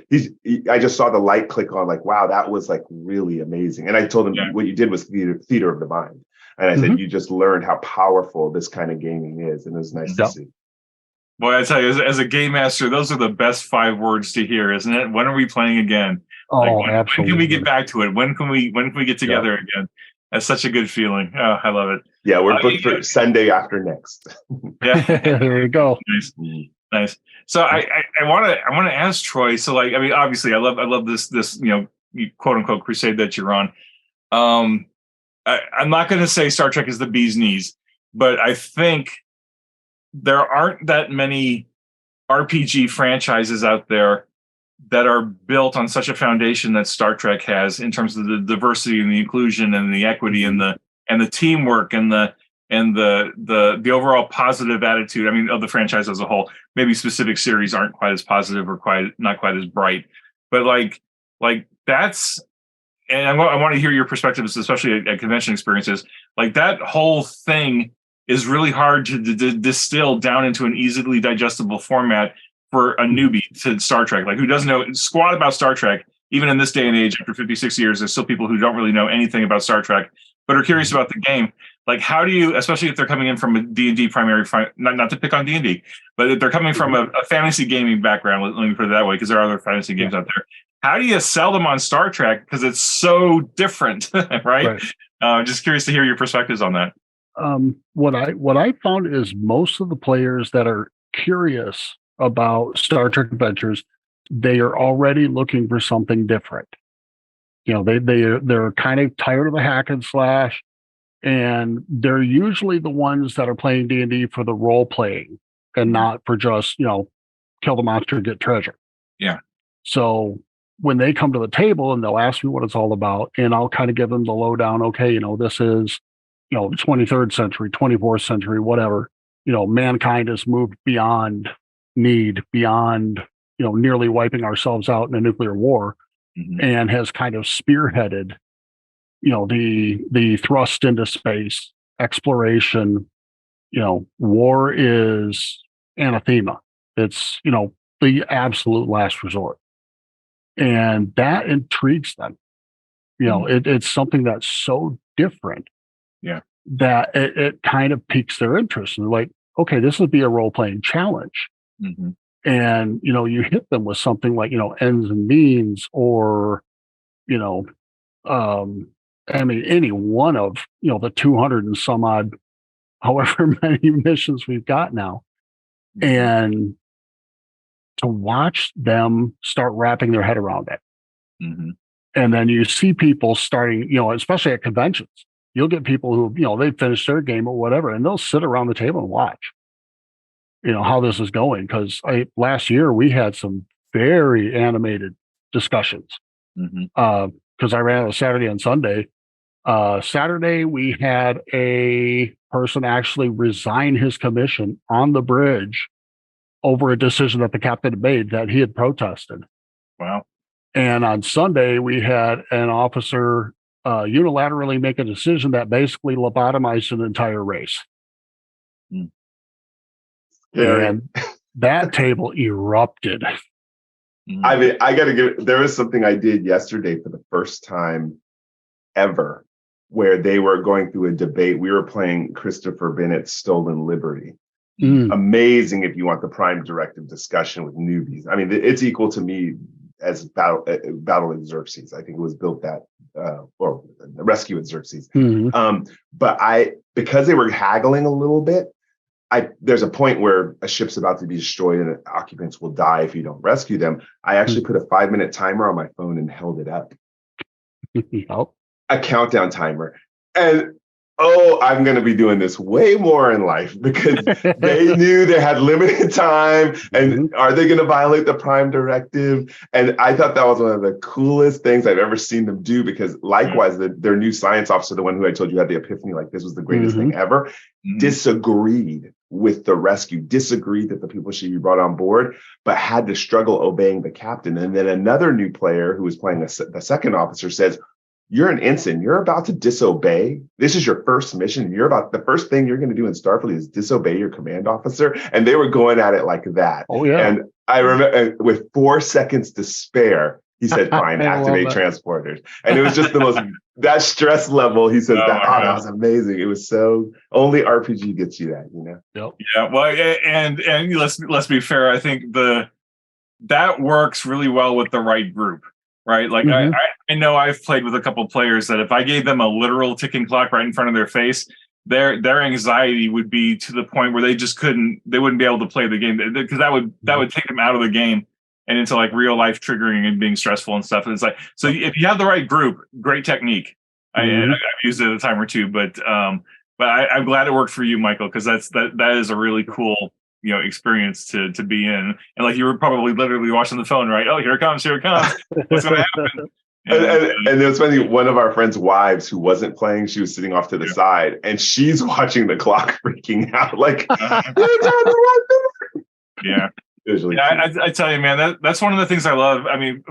I just saw the light click on, like, wow, that was like really amazing. And I told him what you did was theater of the mind. And I said, you just learned how powerful this kind of gaming is. And it was nice to see. Boy, I tell you, as a game master, those are the best 5 words to hear, isn't it? When are we playing again? Oh, when absolutely. can we get back to it? When can we get together again? That's such a good feeling. Oh, I love it. Yeah, we're booked for Sunday after next. Yeah, there we go. Nice. So I want to ask Troy. So like, I mean, obviously, I love this quote unquote crusade that you're on. I'm not going to say Star Trek is the bee's knees, but I think there aren't that many RPG franchises out there that are built on such a foundation that Star Trek has, in terms of the diversity and the inclusion and the equity and the teamwork and the overall positive attitude. I mean, of the franchise as a whole. Maybe specific series aren't quite as positive or not quite as bright, but like that's. And I want to hear your perspectives, especially at convention experiences. Like, that whole thing is really hard to distill down into an easily digestible format for a newbie to Star Trek. Like, who doesn't know squat about Star Trek? Even in this day and age, after 56 years, there's still people who don't really know anything about Star Trek, but are curious about the game. Like, how do you, especially if they're coming in from a D&D primary, not to pick on D&D, but if they're coming from a fantasy gaming background, let me put it that way, because there are other fantasy games out there. How do you sell them on Star Trek? Because it's so different, right? Just curious to hear your perspectives on that. What I found is most of the players that are curious about Star Trek Adventures, they are already looking for something different. You know, they're kind of tired of the hack and slash, and they're usually the ones that are playing D&D for the role playing and not for just, kill the monster, get treasure. Yeah. So when they come to the table and they'll ask me what it's all about, and I'll kind of give them the lowdown. Okay, this is, 23rd century, 24th century, whatever. Mankind has moved beyond need, beyond, nearly wiping ourselves out in a nuclear war, and has kind of spearheaded, the thrust into space, exploration. War is anathema. It's, the absolute last resort. And that intrigues them. It's something that's so different that it kind of piques their interest. And they're like, okay, this would be a role-playing challenge. And, you hit them with something like, ends and means, or, any one of, the 200 and some odd, however many missions we've got now. And to watch them start wrapping their head around it. And then you see people starting, especially at conventions, you'll get people who, they've finished their game or whatever, and they'll sit around the table and watch, how this is going. Because last year we had some very animated discussions. Because I ran on Saturday and Sunday. Saturday, we had a person actually resign his commission on the bridge over a decision that the captain had made that he had protested. Wow. And on Sunday, we had an officer unilaterally make a decision that basically lobotomized an entire race. And that table erupted. I mean, there was something I did yesterday for the first time ever, where they were going through a debate. We were playing Christopher Bennett's Stolen Liberty. Amazing if you want the Prime Directive discussion with newbies. I mean, it's equal to me as Battle at Xerxes. I think it was built or Rescue at Xerxes. But because they were haggling a little bit, there's a point where a ship's about to be destroyed and the occupants will die if you don't rescue them. I actually put a 5-minute timer on my phone and held it up. A countdown timer. And I'm going to be doing this way more in life, because they knew they had limited time. And are they going to violate the Prime Directive? And I thought that was one of the coolest things I've ever seen them do, because likewise, their new science officer, the one who I told you had the epiphany, like this was the greatest thing ever, disagreed with the rescue, disagreed that the people should be brought on board, but had to struggle obeying the captain. And then another new player who was playing the second officer says, "You're an ensign. You're about to disobey. This is your first mission. The first thing you're going to do in Starfleet is disobey your command officer." And they were going at it like that. Oh, yeah. And I remember with 4 seconds to spare, He said, fine, I love activate that. transporters. And it was just the most, that stress level, he says, that was amazing. It was so, only RPG gets you that, you know? Yep. Yeah, well, and let's be fair. I think that works really well with the right group, right? Like I know I've played with a couple players that if I gave them a literal ticking clock right in front of their face, their anxiety would be to the point where they wouldn't be able to play the game, because that would take them out of the game and into like real life triggering and being stressful and stuff. And it's like, so if you have the right group, great technique. I've used it a time or two, but I'm glad it worked for you, Michael, because that is a really cool, you know, experience to be in. And like, you were probably literally watching the phone, right? Oh, here it comes. What's going to happen? And it was funny, one of our friends' wives who wasn't playing, she was sitting off to the side, and she's watching the clock freaking out, like, yeah. Really I tell you, man, that's one of the things I love. I mean,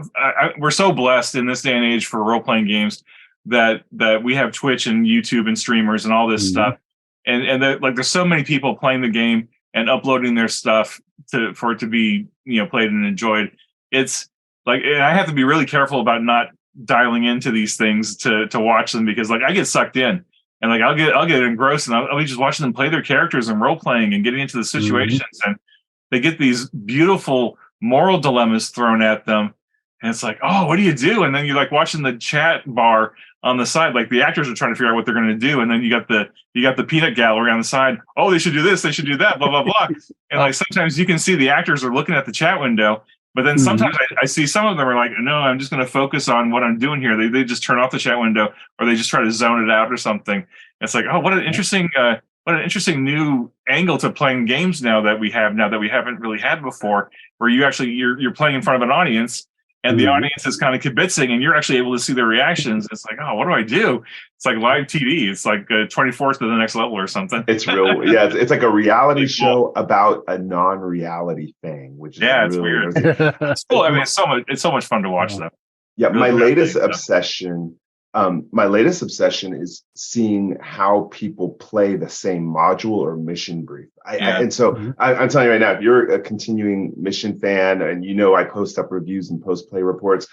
we're so blessed in this day and age for role-playing games that we have Twitch and YouTube and streamers and all this stuff. And like, there's so many people playing the game and uploading their stuff for it to be, you know, played and enjoyed. It's like, and I have to be really careful about not dialing into these things to watch them, because like I get sucked in and like I'll get engrossed, and I'll be just watching them play their characters and role playing and getting into the situations, and they get these beautiful moral dilemmas thrown at them. And it's like, oh, what do you do? And then you're like watching the chat bar on the side, like the actors are trying to figure out what they're going to do. And then you got the peanut gallery on the side. Oh, they should do this. They should do that, blah, blah, blah. And like, sometimes you can see the actors are looking at the chat window, but then sometimes I see some of them are like, no, I'm just going to focus on what I'm doing here. They just turn off the chat window, or they just try to zone it out or something. It's like, oh, what an interesting new angle to playing games now that we haven't really had before, where you're playing in front of an audience, and the audience is kind of kibitzing, and you're actually able to see their reactions. It's like, oh, what do I do? It's like live TV. It's like 24th to the next level or something. It's real. Yeah, it's like a reality show about a non-reality thing, which is it's weird. It's cool. I mean, it's so much fun to watch them. Yeah, my latest obsession is seeing how people play the same module or mission brief. And so I'm telling you right now, if you're a continuing mission fan and you know I post up reviews and post play reports,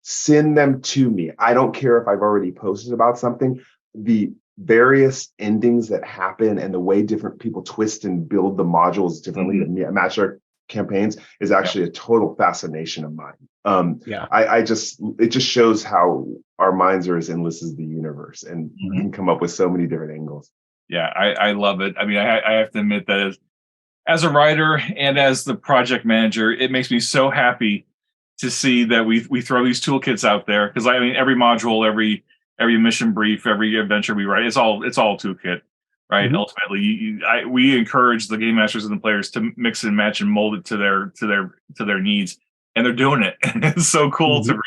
send them to me. I don't care if I've already posted about something. The various endings that happen and the way different people twist and build the modules differently to match our campaigns is actually a total fascination of mine. It just shows how our minds are as endless as the universe, and we can come up with so many different angles. Yeah, I love it. I mean, I have to admit that as a writer and as the project manager, it makes me so happy to see that we throw these toolkits out there, because I mean, every module, every mission brief, every adventure we write, it's all toolkit, right? Ultimately, we encourage the game masters and the players to mix and match and mold it to their needs, and they're doing it. It's so cool to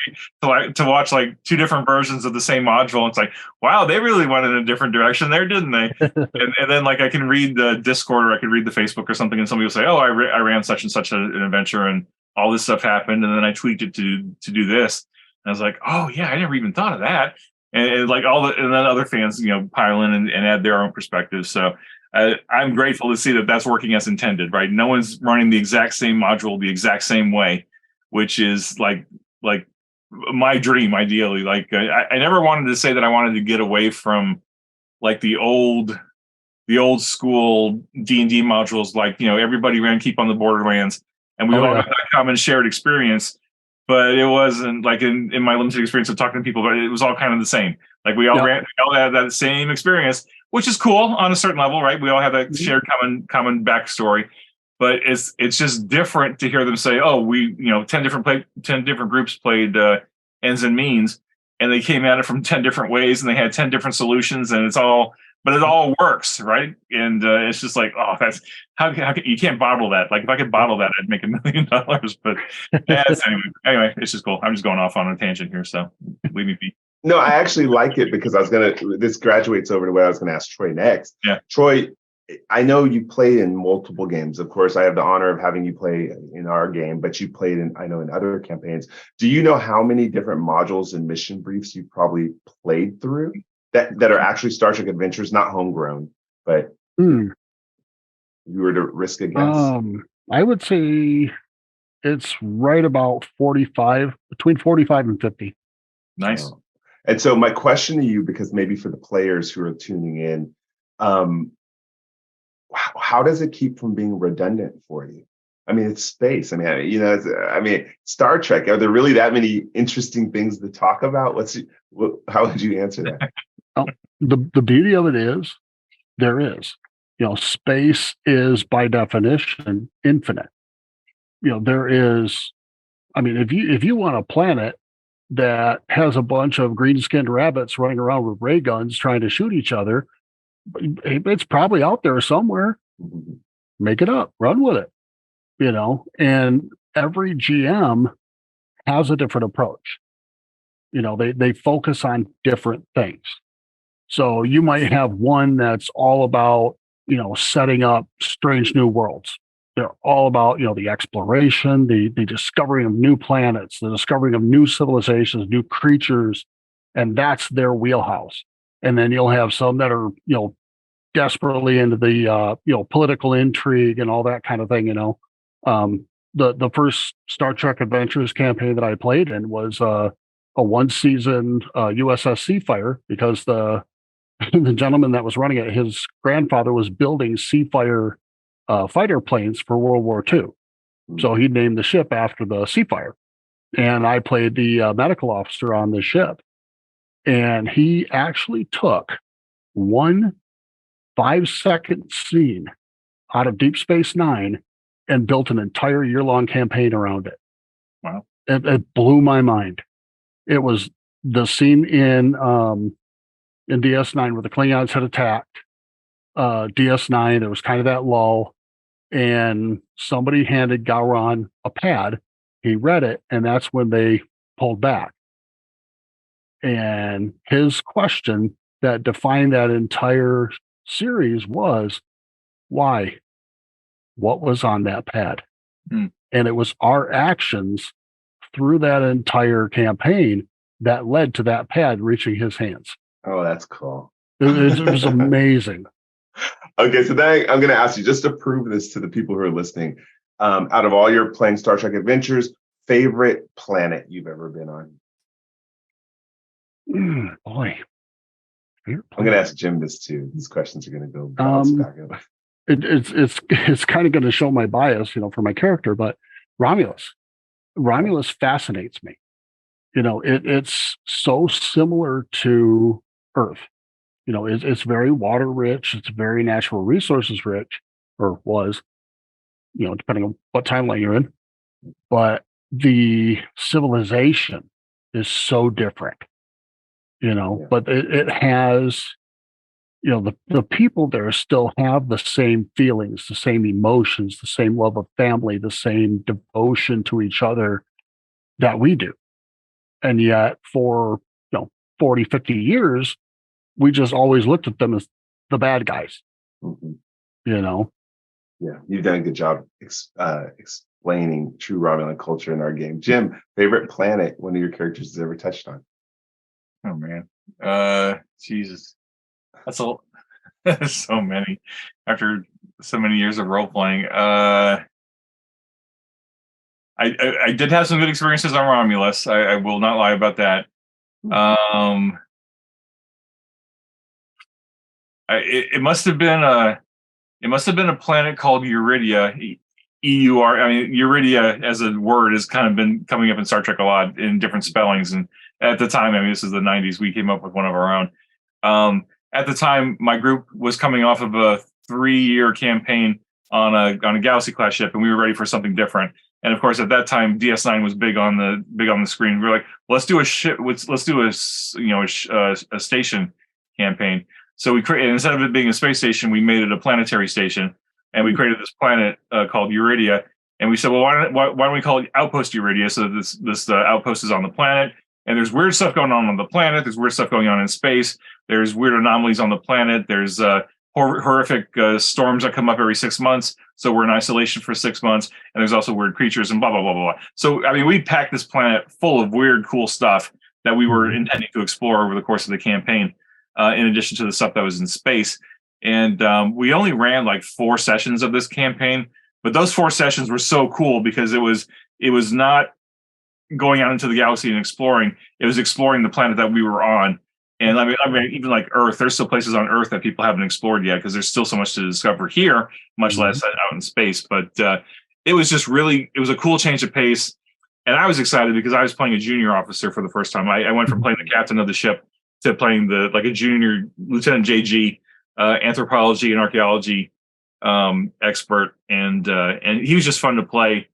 watch like two different versions of the same module. It's like, wow, they really went in a different direction there, didn't they? and then like I can read the Discord, or I could read the Facebook or something, and somebody will say, oh, I ran such and such an adventure, and all this stuff happened, and then I tweaked it to do this. And I was like, oh yeah, I never even thought of that. And like and then other fans, you know, pile in and add their own perspectives. So I'm grateful to see that that's working as intended, right? No one's running the exact same module the exact same way, which is like my dream, ideally. Like I never wanted to say that I wanted to get away from like the old school D&D modules, like, you know, everybody ran Keep on the Borderlands, and we all had that common shared experience. But it wasn't like in my limited experience of talking to people, but it was all kind of the same. Like we all had that same experience, which is cool on a certain level, right? We all have that shared common backstory. But it's just different to hear them say, oh, 10 different groups played ends and means, and they came at it from 10 different ways, and they had 10 different solutions, and it all works, right? And it's just like, oh, that's how you can't bottle that. Like if I could bottle that, I'd make $1 million. But anyway, it's just cool. I'm just going off on a tangent here, so leave me be. No, I actually like it, because this graduates over to what I was gonna ask Troy next. Yeah, Troy, I know you played in multiple games. Of course, I have the honor of having you play in our game, but you played in other campaigns. Do you know how many different modules and mission briefs you probably played through that are actually Star Trek Adventures, not homegrown, but you were to risk a guess? I would say It's right about 45, between 45 and 50. Nice. And so my question to you, because maybe for the players who are tuning in, how does it keep from being redundant for you? I mean, it's space. I mean, Star Trek. Are there really that many interesting things to talk about? How would you answer that? Oh, the beauty of it is there is, space is by definition infinite. There is. I mean, if you want a planet that has a bunch of green-skinned rabbits running around with ray guns trying to shoot each other, it's probably out there somewhere. Make it up, run with it. And every GM has a different approach. They focus on different things. So you might have one that's all about, setting up strange new worlds. They're all about, the exploration, the discovering of new planets, the discovering of new civilizations, new creatures, and that's their wheelhouse. And then you'll have some that are, desperately into the, political intrigue and all that kind of thing, The first Star Trek Adventures campaign that I played in was a one-season USS Seafire, because the gentleman that was running it, his grandfather was building Seafire fighter planes for World War II. So he named the ship after the Seafire. And I played the medical officer on the ship. And he actually took one 5-second scene out of Deep Space Nine and built an entire year-long campaign around it. Wow. It blew my mind. It was the scene in DS9 where the Klingons had attacked DS9. There was kind of that lull, and somebody handed Gowron a pad. He read it, and that's when they pulled back. And his question that defined that entire series was, why? What was on that pad? And it was our actions through that entire campaign that led to that pad reaching his hands. Oh, that's cool. It was amazing. Okay, so then I'm going to ask you, just to prove this to the people who are listening, out of all your playing Star Trek adventures, favorite planet you've ever been on? Boy. I'm going to ask Jim this too. These questions are going to go bounce back up. It's kind of going to show my bias, for my character, but Romulus fascinates me. It's so similar to Earth. It's very water rich. It's very natural resources rich, or was, depending on what timeline you're in. But the civilization is so different, but it has, the people there still have the same feelings, the same emotions, the same love of family, the same devotion to each other that we do. And yet for, 40, 50 years, we just always looked at them as the bad guys, Yeah, you've done a good job explaining true Romulan culture in our game. Jim, favorite planet one of your characters has ever touched on? Oh man, Jesus, that's all. So many. After so many years of role playing, I did have some good experiences on Romulus. I will not lie about that. It must have been a planet called Euridia. EUR. I mean, Euridia as a word has kind of been coming up in Star Trek a lot in different spellings. And at the time, I mean, this is the 90s, we came up with one of our own. At the time, my group was coming off of a 3-year campaign on a Galaxy class ship, and we were ready for something different. And of course, at that time, DS9 was big on the screen. We were like, let's do a ship. Let's do a station campaign. So we created, instead of it being a space station, we made it a planetary station, and we created this planet called Euridia. And we said, well, why don't we call it Outpost Euridia? So this outpost is on the planet, and there's weird stuff going on the planet. There's weird stuff going on in space. There's weird anomalies on the planet. There's horrific storms that come up every 6 months. So we're in isolation for 6 months, and there's also weird creatures and blah, blah, blah, blah, blah. So, I mean, we packed this planet full of weird, cool stuff that we were intending to explore over the course of the campaign, in addition to the stuff that was in space. And we only ran like 4 sessions of this campaign, but those 4 sessions were so cool because it was it was not going out into the galaxy and exploring. It was exploring the planet that we were on. And I mean, even like Earth, there's still places on Earth that people haven't explored yet because there's still so much to discover here, much less out in space. But it was just really, it was a cool change of pace. And I was excited because I was playing a junior officer for the first time. I went from playing the captain of the ship to playing a junior Lieutenant JG, anthropology and archaeology expert. And he was just fun to play.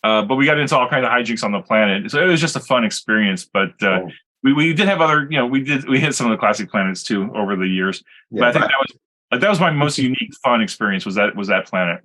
But we got into all kinds of hijinks on the planet. So it was just a fun experience. But we did have other, we hit some of the classic planets too over the years. Yeah, but I think that was my most unique fun experience was that planet.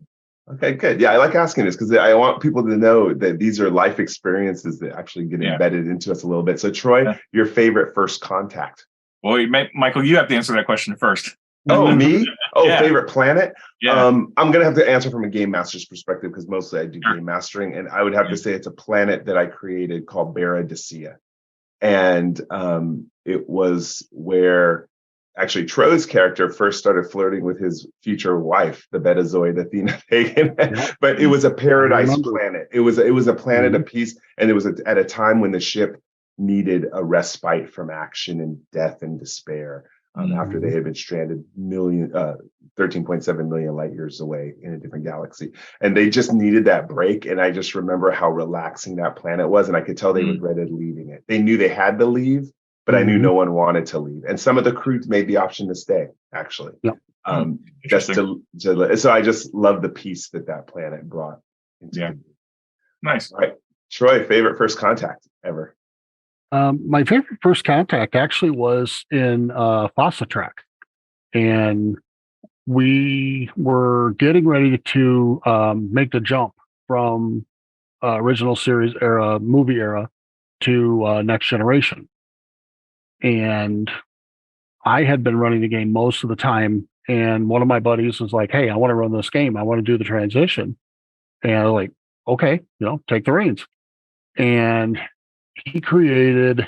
Okay, good. Yeah, I like asking this because I want people to know that these are life experiences that actually get embedded into us a little bit. So Troy, your favorite first contact? Well, Michael, you have to answer that question first. Oh, me? Oh, favorite planet? Yeah. I'm going to have to answer from a game master's perspective because mostly I do game mastering. And I would have to say it's a planet that I created called Baradicia. And it was where actually Troy's character first started flirting with his future wife, the Betazoid Athena Hagen. But it was a paradise planet. It was a planet of peace. And it was at a time when the ship needed a respite from action and death and despair. After they had been stranded 13.7 million light years away in a different galaxy. And they just needed that break. And I just remember how relaxing that planet was. And I could tell they regretted leaving it. They knew they had to leave, but I knew no one wanted to leave. And some of the crew made the option to stay, actually. Yep. So I just love the peace that planet brought. Nice. All right. Troy, favorite first contact ever? My favorite first contact actually was in Fossa, and we were getting ready to make the jump from original series era, movie era, to Next Generation. And I had been running the game most of the time, and one of my buddies was like, "Hey, I want to run this game. I want to do the transition." And I was like, "Okay, take the reins." And he created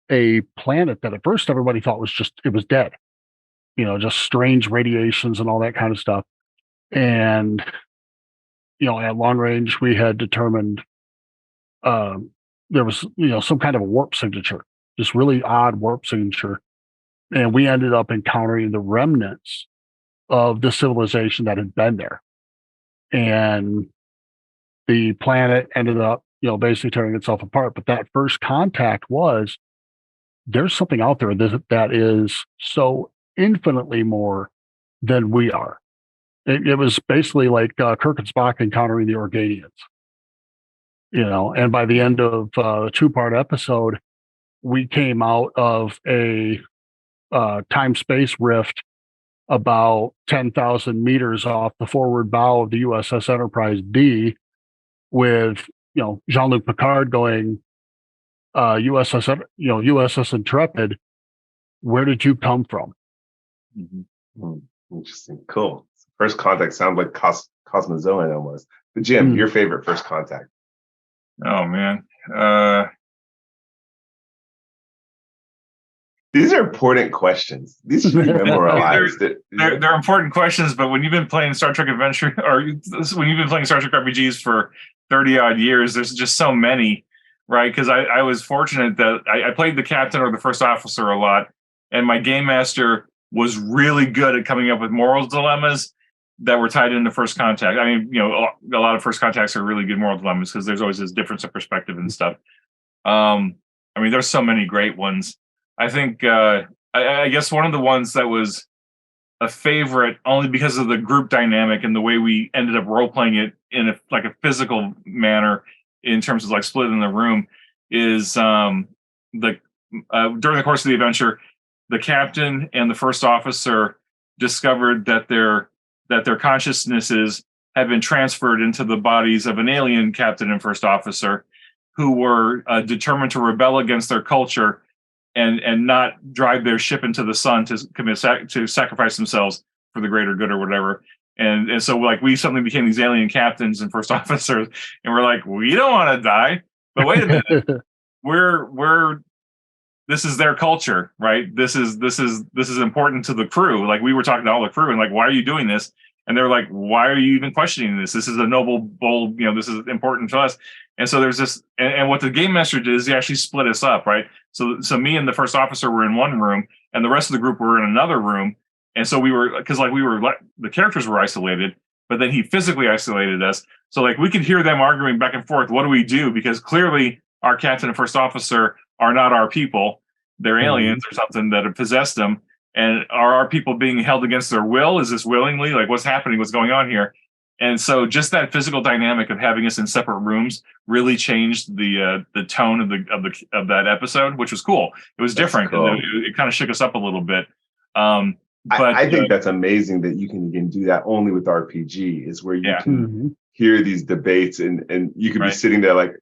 a planet that at first everybody thought it was dead, just strange radiations and all that kind of stuff. And, at long range, we had determined there was, some kind of a warp signature, this really odd warp signature. And we ended up encountering the remnants of the civilization that had been there. And the planet ended up, basically tearing itself apart. But that first contact was, there's something out there that is so infinitely more than we are. It was basically like Kirk and Spock encountering the Organians. And by the end of the 2-part episode, we came out of a time-space rift about 10,000 meters off the forward bow of the USS Enterprise D with Jean-Luc Picard going, USS Intrepid, where did you come from? Interesting. Cool. First contact sounds like Cosmozoan almost. But Jim, your favorite first contact? Oh, man. These are important questions. These should be memorized. They're important questions, but when you've been playing Star Trek Adventure, or when you've been playing Star Trek RPGs for 30 odd years, there's just so many, right? Because I was fortunate that I played the captain or the first officer a lot, and my game master was really good at coming up with moral dilemmas that were tied into first contact. I mean, a lot of first contacts are really good moral dilemmas because there's always this difference of perspective and stuff. I mean, there's so many great ones. I think, I guess one of the ones that was a favorite only because of the group dynamic and the way we ended up role-playing it in a physical manner in terms of like splitting the room is during the course of the adventure, the captain and the first officer discovered that their consciousnesses had been transferred into the bodies of an alien captain and first officer who were determined to rebel against their culture and not drive their ship into the sun to sacrifice themselves for the greater good or whatever. And so like we suddenly became these alien captains and first officers, and we're like, we don't want to die, but wait a minute, we're this is their culture, right? This is important to the crew. Like we were talking to all the crew and like, why are you doing this? And they're like, why are you even questioning this? This is a noble, bold, this is important to us. And so there's this, and what the game master did is he actually split us up, right? So me and the first officer were in one room, and the rest of the group were in another room. And so the characters were isolated, but then he physically isolated us. So like we could hear them arguing back and forth. What do we do? Because clearly our captain and first officer are not our people. They're aliens or something that have possessed them. And are our people being held against their will? Is this willingly? Like what's happening? What's going on here? And so just that physical dynamic of having us in separate rooms really changed the tone of that episode, which was cool. It was different. Cool. It kind of shook us up a little bit. But I think that's amazing that you can do that only with RPG, is where you can hear these debates and you could be sitting there like,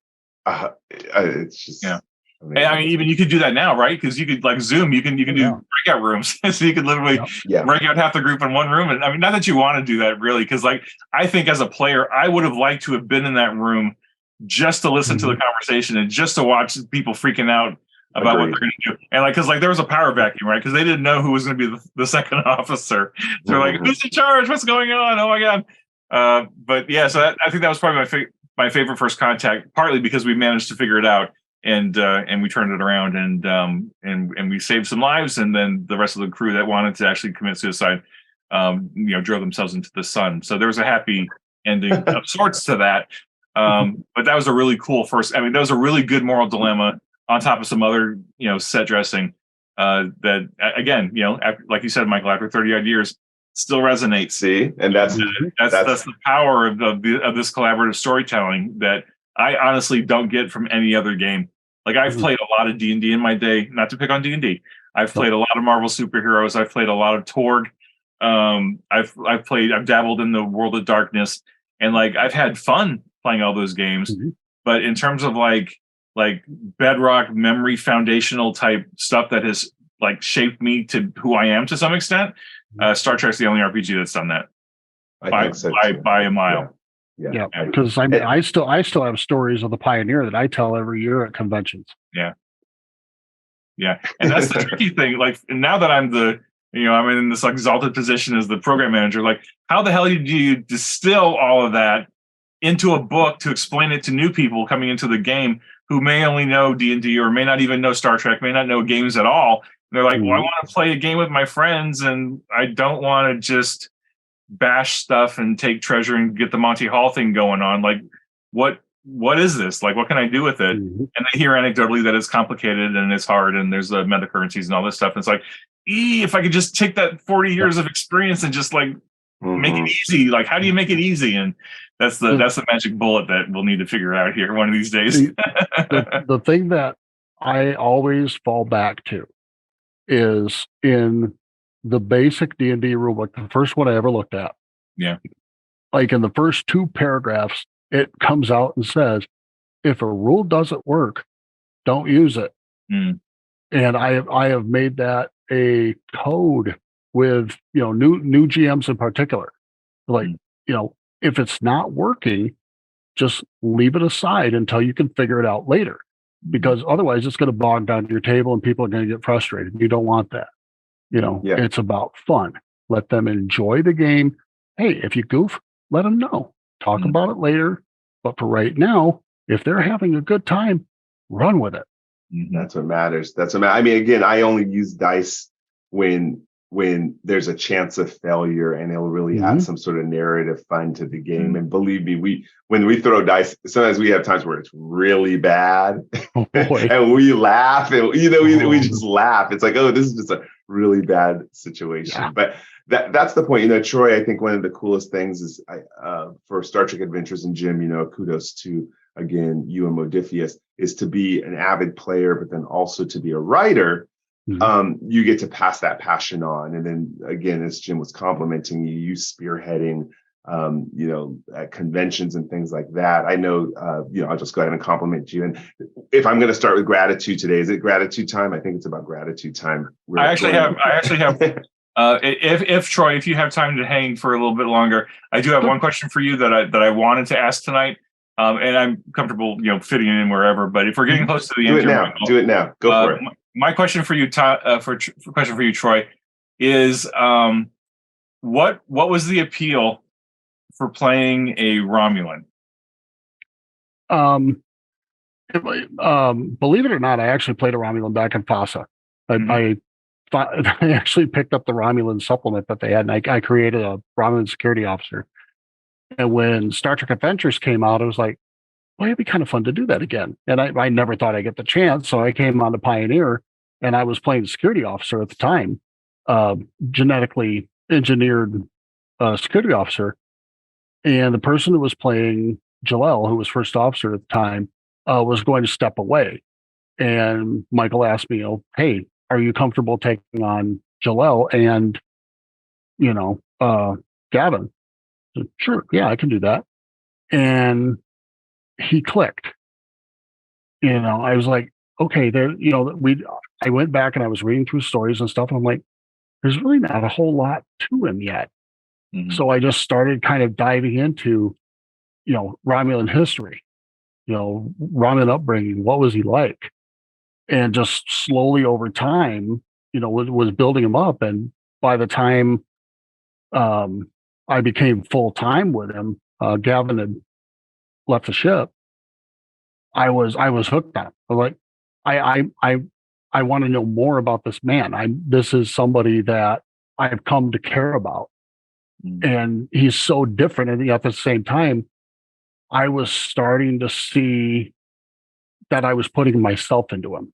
it's just amazing. And I mean, even you could do that now, right? Because you could like Zoom, you can do breakout rooms, so you could literally break out half the group in one room. And I mean, not that you want to do that really, because like I think as a player, I would have liked to have been in that room just to listen to the conversation and just to watch people freaking out about what they're going to do. And like, because like there was a power vacuum, right? Because they didn't know who was going to be the second officer. So they're like, who's in charge? What's going on? Oh my god! But yeah, so I think that was probably my favorite first contact, partly because we managed to figure it out. And we turned it around and we saved some lives, and then the rest of the crew that wanted to actually commit suicide, drove themselves into the sun. So there was a happy ending of sorts to that. But that was a really cool first. I mean, that was a really good moral dilemma on top of some other set dressing that again like you said, Michael, after 30 odd years still resonates. See, and that's the power of this collaborative storytelling that I honestly don't get from any other game. Like I've played a lot of D&D in my day, not to pick on D&D. I've played a lot of Marvel superheroes. I've played a lot of Torg. I've dabbled in the World of Darkness, and like I've had fun playing all those games. But in terms of like bedrock memory foundational type stuff that has like shaped me to who I am to some extent, Star Trek's the only RPG that's done that by a mile. Yeah, because I mean, I still have stories of the Pioneer that I tell every year at conventions. Yeah, and that's the tricky thing. Like now that I'm I'm in this exalted position as the program manager. Like, how the hell do you distill all of that into a book to explain it to new people coming into the game who may only know D&D or may not even know Star Trek, may not know games at all? And they're like, well, I want to play a game with my friends, and I don't want to just bash stuff and take treasure and get the Monty Hall thing going on. Like, what is this? Like, what can I do with it? And they hear anecdotally that it's complicated and it's hard and there's the meta currencies and all this stuff. And it's like, if I could just take that 40 years of experience and just like make it easy. Like, how do you make it easy? And that's the magic bullet that we'll need to figure out here one of these days. The thing that I always fall back to is in the basic D&D rulebook, the first one I ever looked at. Yeah. Like in the first 2 paragraphs, it comes out and says, if a rule doesn't work, don't use it. And I have made that a code with new GMs in particular. Like, if it's not working, just leave it aside until you can figure it out later. Because otherwise it's going to bog down your table and people are going to get frustrated. You don't want that. It's about fun. Let them enjoy the game. Hey, if you goof, let them know. Talk about it later. But for right now, if they're having a good time, run with it. That's what matters. I mean, again, I only use dice when there's a chance of failure and it'll really add some sort of narrative fun to the game. And believe me, when we throw dice, sometimes we have times where it's really bad and we laugh and we just laugh. It's like, oh, this is just a really bad situation. But that's the point. Troy, I think one of the coolest things is for Star Trek Adventures and Jim, kudos to, again, you and Modifius, is to be an avid player, but then also to be a writer. You get to pass that passion on. And then again, as Jim was complimenting you spearheading, at conventions and things like that. I know, I'll just go ahead and compliment you. And if I'm going to start with gratitude today, is it gratitude time? I think it's about gratitude time. I actually have, if Troy, if you have time to hang for a little bit longer, I do have one question for you that I wanted to ask tonight. And I'm comfortable, fitting it in wherever, but if we're getting close to the end, do it now. Go for it. My question for you, Troy, is what was the appeal for playing a Romulan? Believe it or not, I actually played a Romulan back in FASA. I actually picked up the Romulan supplement that they had, and I created a Romulan security officer. And when Star Trek Adventures came out, I was like, well, it'd be kind of fun to do that again. And I never thought I'd get the chance. So I came on to Pioneer, and I was playing the security officer at the time, genetically engineered security officer. And the person who was playing Jalel, who was first officer at the time, was going to step away. And Michael asked me, hey, are you comfortable taking on Jalel and, Gavin? I said, sure, yeah, I can do that. And he clicked. I was like, okay, I went back and I was reading through stories and stuff, and I'm like, there's really not a whole lot to him yet. Mm-hmm. So I just started kind of diving into, Romulan history, Romulan upbringing. What was he like? And just slowly over time, was building him up. And by the time I became full time with him, Gavin had left the ship. I was hooked on it. I'm like, I want to know more about this man. This is somebody that I've come to care about. And he's so different. And at the same time, I was starting to see that I was putting myself into him,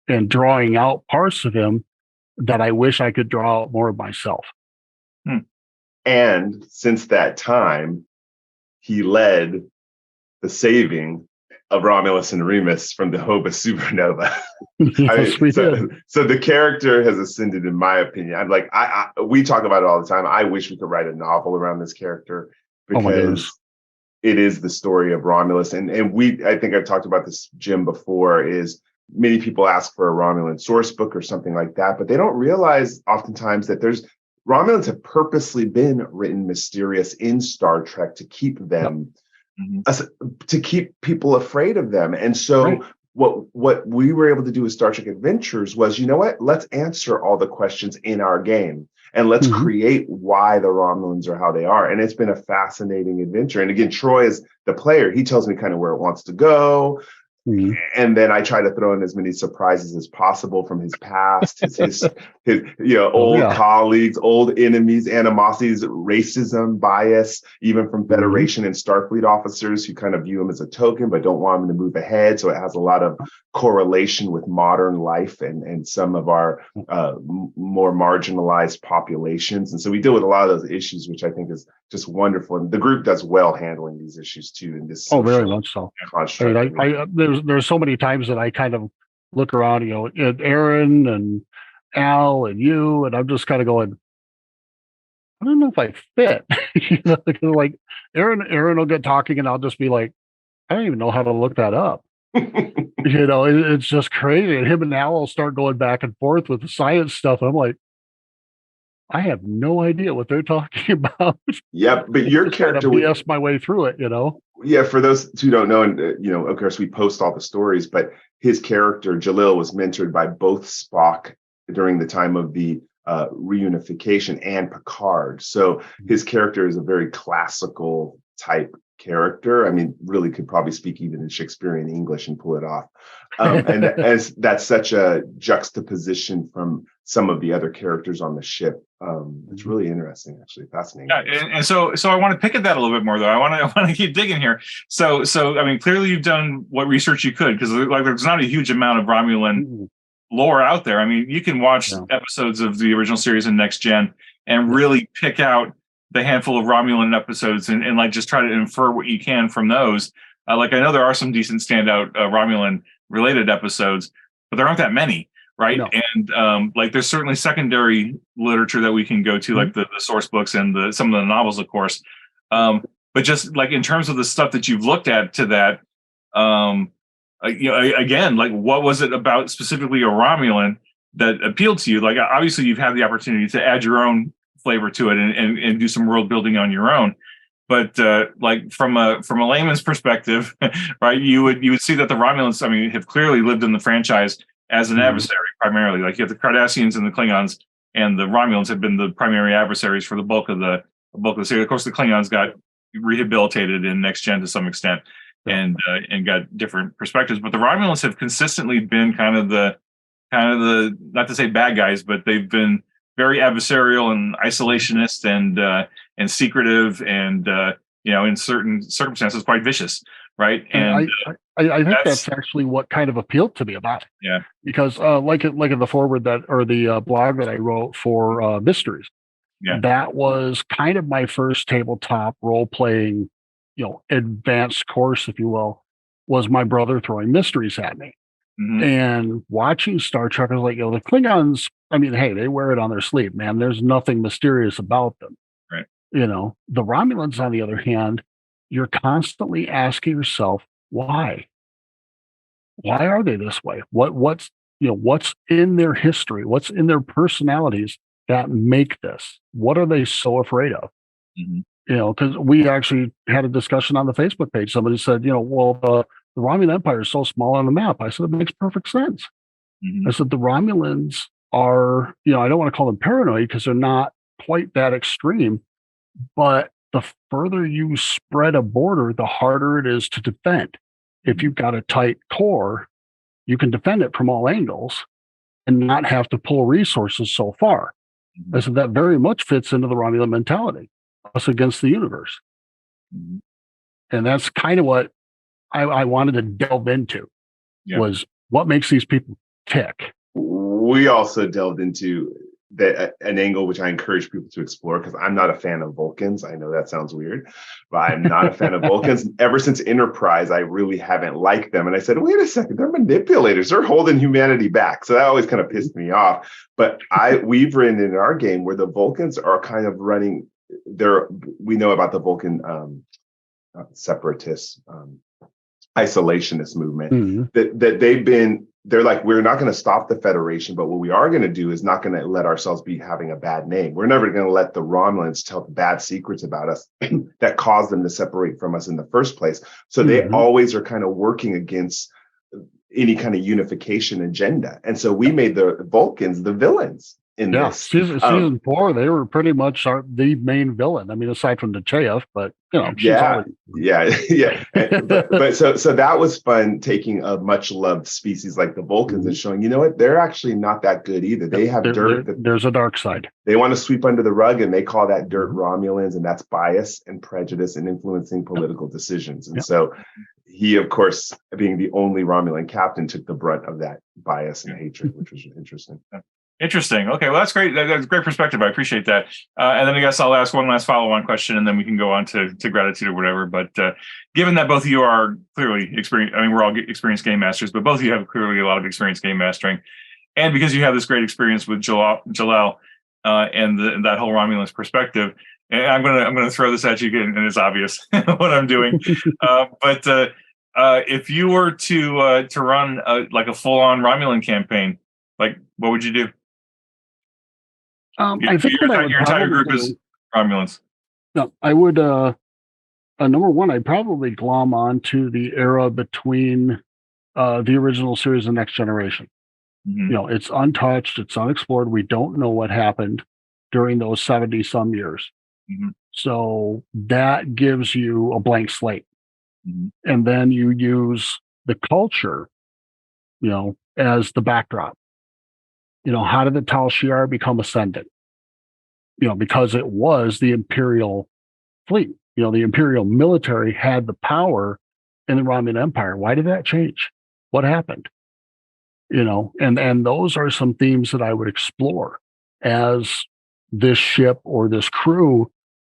and drawing out parts of him that I wish I could draw out more of myself. And since that time, he led the saving of Romulus and Remus from the Hoba supernova. So the character has ascended, in my opinion. I'm like, we talk about it all the time. I wish we could write a novel around this character, because it is the story of Romulus. And I think I've talked about this, Jim, before, is many people ask for a Romulan source book or something like that, but they don't realize oftentimes that Romulans have purposely been written mysterious in Star Trek to keep them, to keep people afraid of them. And so what we were able to do with Star Trek Adventures was, let's answer all the questions in our game. And let's create why the Romulans are how they are. And it's been a fascinating adventure. And again, Troy is the player. He tells me kind of where it wants to go. And then I try to throw in as many surprises as possible from his past, his old colleagues, old enemies, animosities, racism, bias, even from Federation and Starfleet officers who kind of view him as a token, but don't want him to move ahead. So it has a lot of correlation with modern life and some of our more marginalized populations. And so we deal with a lot of those issues, which I think is just wonderful. And the group does well handling these issues too. In this very much so. Construct. There's so many times that I kind of look around, at Aaron and Al and you, and I'm just kind of going, I don't know if I fit. Like Aaron will get talking, and I'll just be like, I don't even know how to look that up. It's just crazy. And him and Al will start going back and forth with the science stuff. I'm like, I have no idea what they're talking about. Yep, but your character would BS my way through it, Yeah, for those who don't know, and of course we post all the stories, but his character Jalil was mentored by both Spock during the time of the reunification and Picard. So his character is a very classical type character. I mean, really could probably speak even in Shakespearean English and pull it off. And as that's such a juxtaposition from some of the other characters on the ship. It's really interesting, actually, fascinating. Yeah, and so I want to pick at that a little bit more, though. I want to keep digging here. So I mean, clearly you've done what research you could, because there's not a huge amount of Romulan lore out there. I mean, you can watch episodes of the original series in Next Gen and really pick out the handful of Romulan episodes and like just try to infer what you can from those. I know there are some decent standout Romulan related episodes, but there aren't that many. Right. No. And there's certainly secondary literature that we can go to, like the source books and some of the novels, of course. But just like in terms of the stuff that you've looked at to that, again, like what was it about specifically a Romulan that appealed to you? Like, obviously you've had the opportunity to add your own flavor to it and do some world building on your own. But like from a layman's perspective, right, you would see that the Romulans, have clearly lived in the franchise as an adversary primarily. Like you have the Cardassians and the Klingons and the Romulans have been the primary adversaries for the bulk of the series. Of course, the Klingons got rehabilitated in Next Gen to some extent, and got different perspectives. But the Romulans have consistently been kind of the not to say bad guys, but they've been very adversarial and isolationist and secretive, and in certain circumstances quite vicious, right? And I think that's actually what kind of appealed to me about it. Yeah, because like in the forward the blog that I wrote for Mysteries, that was kind of my first tabletop role playing, advanced course, if you will, was my brother throwing mysteries at me. Mm-hmm. And watching Star Trek, I was like, the Klingons, I mean, hey, they wear it on their sleeve, man. There's nothing mysterious about them. Right. The Romulans, on the other hand, you're constantly asking yourself, why? Why are they this way? What's in their history? What's in their personalities that make this? What are they so afraid of? Mm-hmm. Because we actually had a discussion on the Facebook page. Somebody said, the Romulan Empire is so small on the map. I said, it makes perfect sense. Mm-hmm. I said, the Romulans are, I don't want to call them paranoid because they're not quite that extreme, but the further you spread a border, the harder it is to defend. If you've got a tight core, you can defend it from all angles and not have to pull resources so far. Mm-hmm. I said, that very much fits into the Romulan mentality, us against the universe. Mm-hmm. And that's kind of what I wanted to delve into, was what makes these people tick. We also delved into an angle which I encourage people to explore, because I'm not a fan of Vulcans. I know that sounds weird, but I'm not a fan of Vulcans. Ever since Enterprise, I really haven't liked them. And I said, wait a second, they're manipulators. They're holding humanity back. So that always kind of pissed me off. But we've written in our game where the Vulcans are kind of running we know about the Vulcan separatists, isolationist movement, mm-hmm. that they're like, we're not going to stop the Federation, but what we are going to do is not going to let ourselves be having a bad name. We're never going to let the Romulans tell the bad secrets about us that caused them to separate from us in the first place. So mm-hmm. they always are kind of working against any kind of unification agenda. And so we made the Vulcans the villains in this. Season 4, they were pretty much the main villain. I mean, aside from Nechayev, but she's always... but so that was fun, taking a much loved species like the Vulcans mm-hmm. and showing, they're actually not that good either. They have dirt. There's a dark side. They want to sweep under the rug, and they call that dirt Romulans, and that's bias and prejudice and influencing political decisions. And so he, of course, being the only Romulan captain, took the brunt of that bias and hatred, which was interesting. Interesting. Okay, well, that's great. That's great perspective. I appreciate that. And then I guess I'll ask one last follow-on question, and then we can go on to gratitude or whatever. But given that both of you are clearly experienced, I mean, we're all experienced game masters, but both of you have clearly a lot of experience game mastering, and because you have this great experience with Jalal and that whole Romulans perspective, and I'm gonna throw this at you again, and it's obvious what I'm doing. But if you were to run like a full-on Romulan campaign, like what would you do? I think your entire group is Romulans. No, I would. Number one, I'd probably glom on to the era between the original series and Next Generation. Mm-hmm. It's untouched, it's unexplored. We don't know what happened during those 70-some years. Mm-hmm. So that gives you a blank slate. Mm-hmm. And then you use the culture, as the backdrop. How did the Tal Shiar become ascendant? Because it was the Imperial fleet. The Imperial military had the power in the Romulan Empire. Why did that change? What happened? And those are some themes that I would explore as this ship or this crew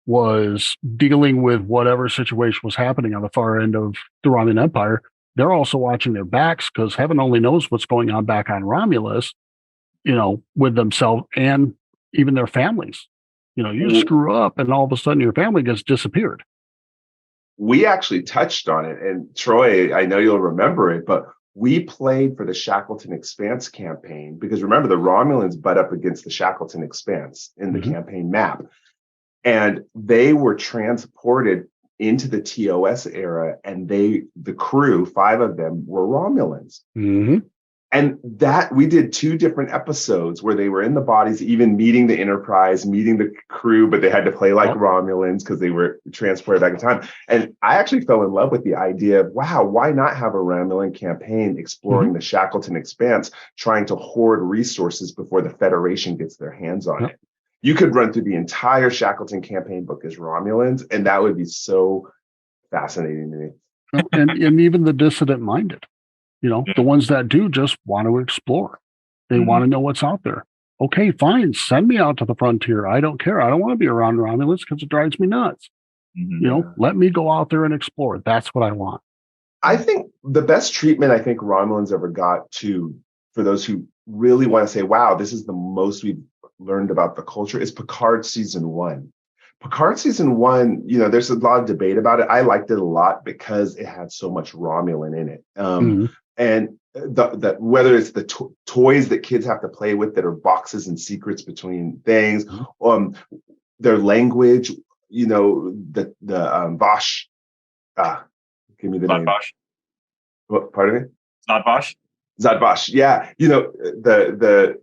was dealing with whatever situation was happening on the far end of the Romulan Empire. They're also watching their backs, because heaven only knows what's going on back on Romulus, with themselves and even their families. You screw up and all of a sudden your family gets disappeared. We actually touched on it. And Troy, I know you'll remember it, but we played for the Shackleton Expanse campaign, because remember, the Romulans butt up against the Shackleton Expanse in the mm-hmm. campaign map. And they were transported into the TOS era, and the crew, 5 of them, were Romulans. Mm-hmm. And that we did 2 different episodes where they were in the bodies, even meeting the Enterprise, meeting the crew, but they had to play like Romulans because they were transported back in time. And I actually fell in love with the idea of, wow, why not have a Romulan campaign exploring the Shackleton Expanse, trying to hoard resources before the Federation gets their hands on it. You could run through the entire Shackleton campaign book as Romulans, and that would be so fascinating to me. And even the dissident minded. The ones that do just want to explore. They want to know what's out there. Okay, fine. Send me out to the frontier. I don't care. I don't want to be around Romulans because it drives me nuts. Let me go out there and explore. That's what I want. I think the best treatment Romulans ever got for those who really want to say, wow, this is the most we've learned about the culture, is Picard season 1. Picard season 1, there's a lot of debate about it. I liked it a lot because it had so much Romulan in it. And whether it's the toys that kids have to play with that are boxes and secrets between things, their language, the Vosh. Give me the name. Vosh. What? Pardon me? Not Vosh. Zadvash, yeah, the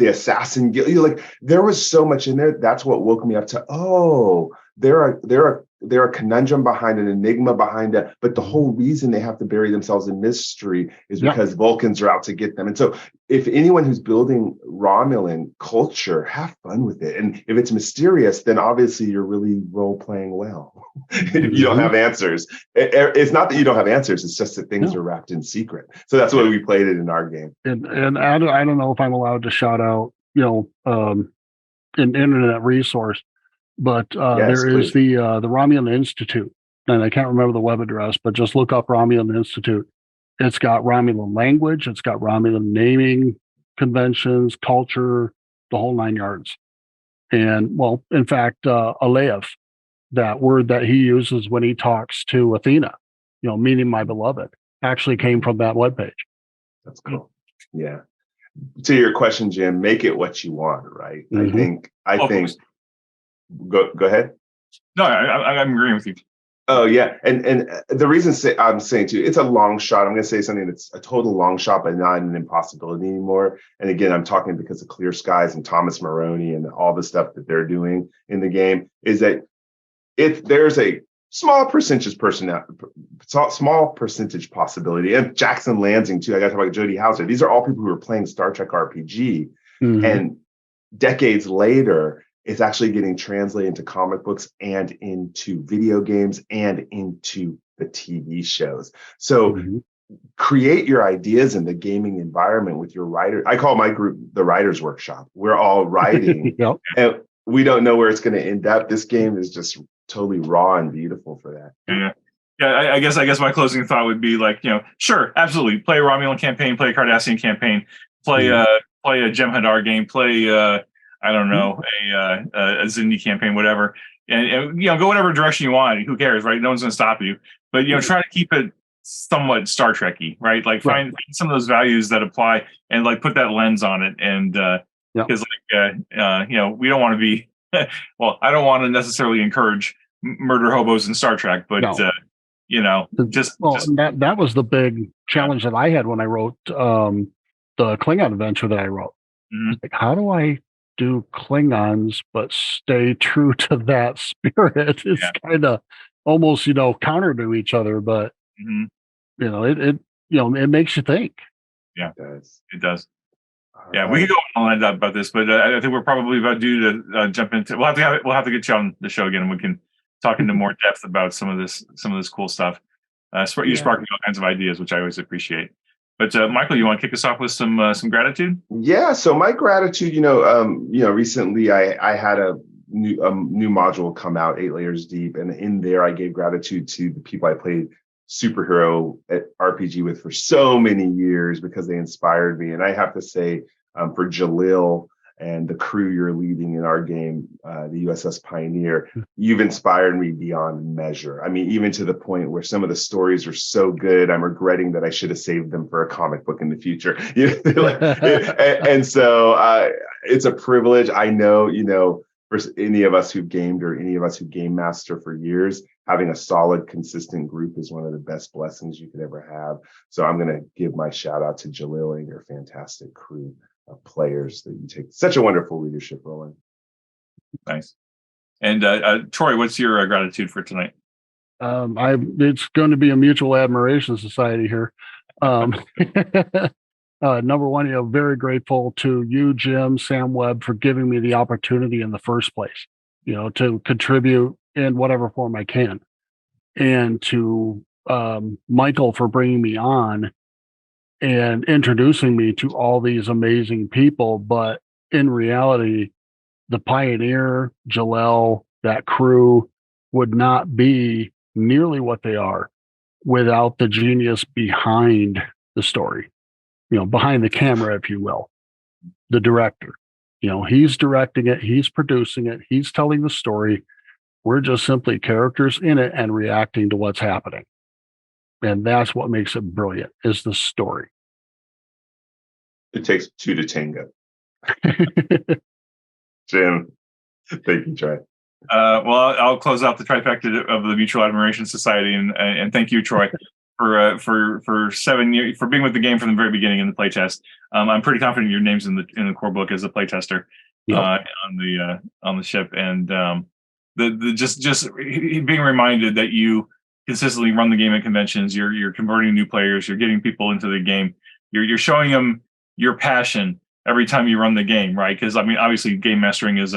assassin guild. Like there was so much in there. That's what woke me up to. Oh, there are conundrum behind an enigma behind it. But the whole reason they have to bury themselves in mystery is because Vulcans are out to get them. And so, if anyone who's building Romulan culture, have fun with it. And if it's mysterious, then obviously you're really role playing well. If you don't have answers, it's not that you don't have answers. It's just that things are wrapped in secret. So that's why we played it in our game. And I don't know if I'm allowed to shout out, an internet resource, but there is the Romulan Institute, and I can't remember the web address, but just look up Romulan Institute. It's got Romulan language, it's got Romulan naming conventions, culture, the whole 9 yards. And well, in fact, Alev, that word that he uses when he talks to Athena, meaning my beloved, actually came from that webpage. That's cool. Yeah. To your question, Jim, make it what you want, right? I think. Go ahead. No, I'm agreeing with you. Oh yeah, and the reason I'm saying too, it's a long shot. I'm going to say something that's a total long shot, but not an impossibility anymore. And again, I'm talking because of Clear Skies and Thomas Maroney and all the stuff that they're doing in the game. Is that if there's a small percentage possibility, and Jackson Lansing too. I got to talk about Jody Hauser. These are all people who are playing Star Trek RPG, and decades later, it's actually getting translated into comic books and into video games and into the TV shows. So create your ideas in the gaming environment with your writer. I call my group the Writers Workshop. We're all writing, and we don't know where it's going to end up. This game is just totally raw and beautiful for that. I guess my closing thought would be like, sure, absolutely, play a Romulan campaign, play a Cardassian campaign, play a Jem'Hadar game, play I don't know, a Zindi campaign, whatever, and go whatever direction you want. Who cares, right? No one's going to stop you. But try to keep it somewhat Star Trek-y, right? Like find some of those values that apply, and like put that lens on it. And because we don't want to be. Well, I don't want to necessarily encourage murder hobos in Star Trek, but that was the big challenge that I had when I wrote the Klingon adventure that I wrote. Like, how do I do Klingons but stay true to that spirit? It's kind of almost counter to each other, but it makes you think. It does. We could go on about this, but I think we're probably about due to jump into. We'll have to get you on the show again, and we can talk into more depth about some of this cool stuff. You sparking all kinds of ideas, which I always appreciate. But Michael, you want to kick us off with some gratitude? Yeah. So my gratitude, recently I had a new module come out, 8 Layers Deep, and in there I gave gratitude to the people I played superhero at RPG with for so many years because they inspired me. And I have to say, for Jalil and the crew you're leading in our game, the USS Pioneer, you've inspired me beyond measure. I mean, even to the point where some of the stories are so good, I'm regretting that I should have saved them for a comic book in the future. And so it's a privilege. I know, for any of us who've gamed or any of us who game master for years, having a solid, consistent group is one of the best blessings you could ever have. So I'm going to give my shout out to Jalil and your fantastic crew of players that you take such a wonderful leadership role in. Nice. And Troy, what's your gratitude for tonight? It's going to be a mutual admiration society here. Number one, very grateful to you, Jim, Sam Webb, for giving me the opportunity in the first place, to contribute in whatever form I can. And to Michael for bringing me on and introducing me to all these amazing people. But in reality, the Pioneer, Jalel, that crew would not be nearly what they are without the genius behind the story. Behind the camera, if you will, the director. He's directing it, he's producing it, he's telling the story. We're just simply characters in it and reacting to what's happening. And that's what makes it brilliant, is the story. It takes two to tango. Jim, thank you, Troy. Well, I'll close out the trifecta of the Mutual Admiration Society, and thank you, Troy, for 7 years, for being with the game from the very beginning in the playtest. I'm pretty confident your name's in the core book as a playtester on the ship, and just being reminded that you consistently run the game at conventions. You're converting new players. You're getting people into the game. You're showing them your passion every time you run the game, right? Because obviously, game mastering is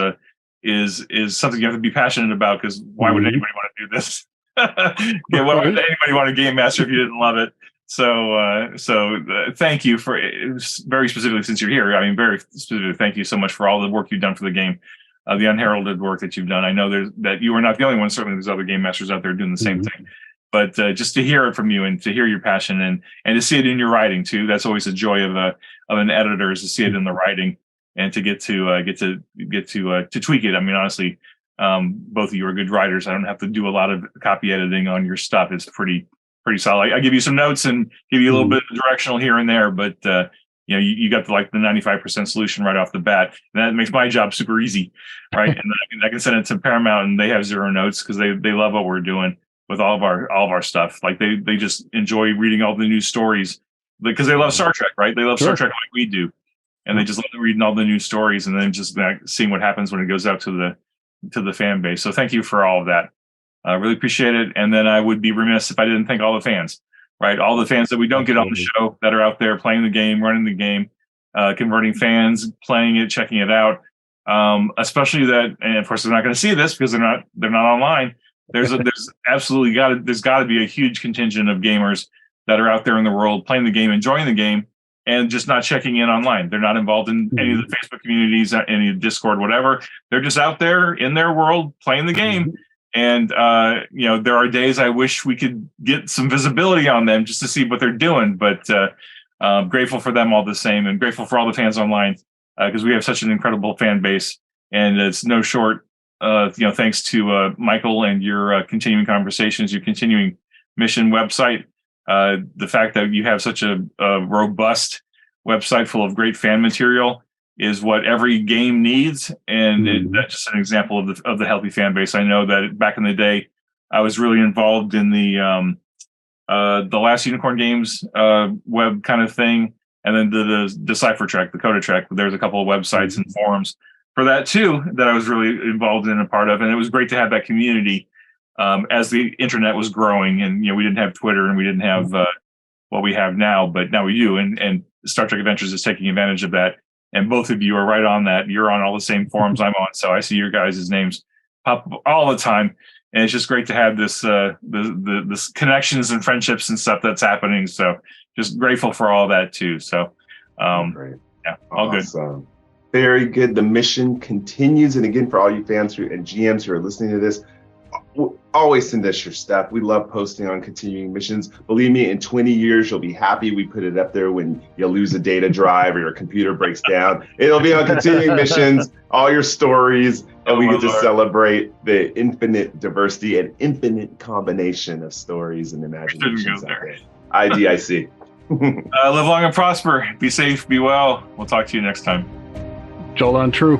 something you have to be passionate about. Because why would anybody want to do this? Why would anybody want to game master if you didn't love it? So thank you for, very specifically, since you're here. Very specifically, thank you so much for all the work you've done for the game, the unheralded work that you've done. I know that you are not the only one. Certainly, there's other game masters out there doing the same thing. But just to hear it from you and to hear your passion and to see it in your writing too, that's always a joy of an editor, is to see it in the writing and to get to tweak it. Honestly, both of you are good writers. I don't have to do a lot of copy editing on your stuff. It's pretty solid. I give you some notes and give you a little bit of directional here and there, but you got the 95% solution right off the bat, and that makes my job super easy, right? And I can send it to Paramount, and they have 0 notes because they love what we're doing with all of our stuff. They just enjoy reading all the new stories because they love Star Trek, right? They love Star Trek like we do, and they just love reading all the new stories and then just seeing what happens when it goes out to the fan base. So thank you for all of that. I really appreciate it. And then I would be remiss if I didn't thank all the fans, right? All the fans that we don't get on the show that are out there playing the game, running the game, converting fans, playing it, checking it out. Especially that, and of course they're not going to see this because they're not online. There's absolutely got to be a huge contingent of gamers that are out there in the world playing the game, enjoying the game, and just not checking in online. They're not involved in any of the Facebook communities, any Discord, whatever. They're just out there in their world playing the game. And, there are days I wish we could get some visibility on them just to see what they're doing. But grateful for them all the same, and grateful for all the fans online because we have such an incredible fan base. And it's no short, thanks to Michael and your continuing conversations, your continuing mission website. The fact that you have such a robust website full of great fan material is what every game needs, and that's just an example of the healthy fan base. I know that back in the day, I was really involved in the last Unicorn Games web kind of thing, and then the Decipher Trek, the Coda Trek. There's a couple of websites and forums for that too that I was really involved in, a part of, and it was great to have that community as the internet was growing, and we didn't have Twitter and we didn't have what we have now, but now we do, and Star Trek Adventures is taking advantage of that. And both of you are right on that. You're on all the same forums I'm on, so I see your guys' names pop up all the time. And it's just great to have this this connections and friendships and stuff that's happening. So just grateful for all that too. So great. Yeah, all good. Very good. The mission continues. And again, for all you fans and GMs who are listening to this, always send us your stuff. We love posting on continuing missions. Believe me, in 20 years, you'll be happy we put it up there when you lose a data drive or your computer breaks down. It'll be on continuing missions, all your stories, and we get to celebrate the infinite diversity and infinite combination of stories and imaginations out there. IDIC. Live long and prosper. Be safe. Be well. We'll talk to you next time. Joel on True.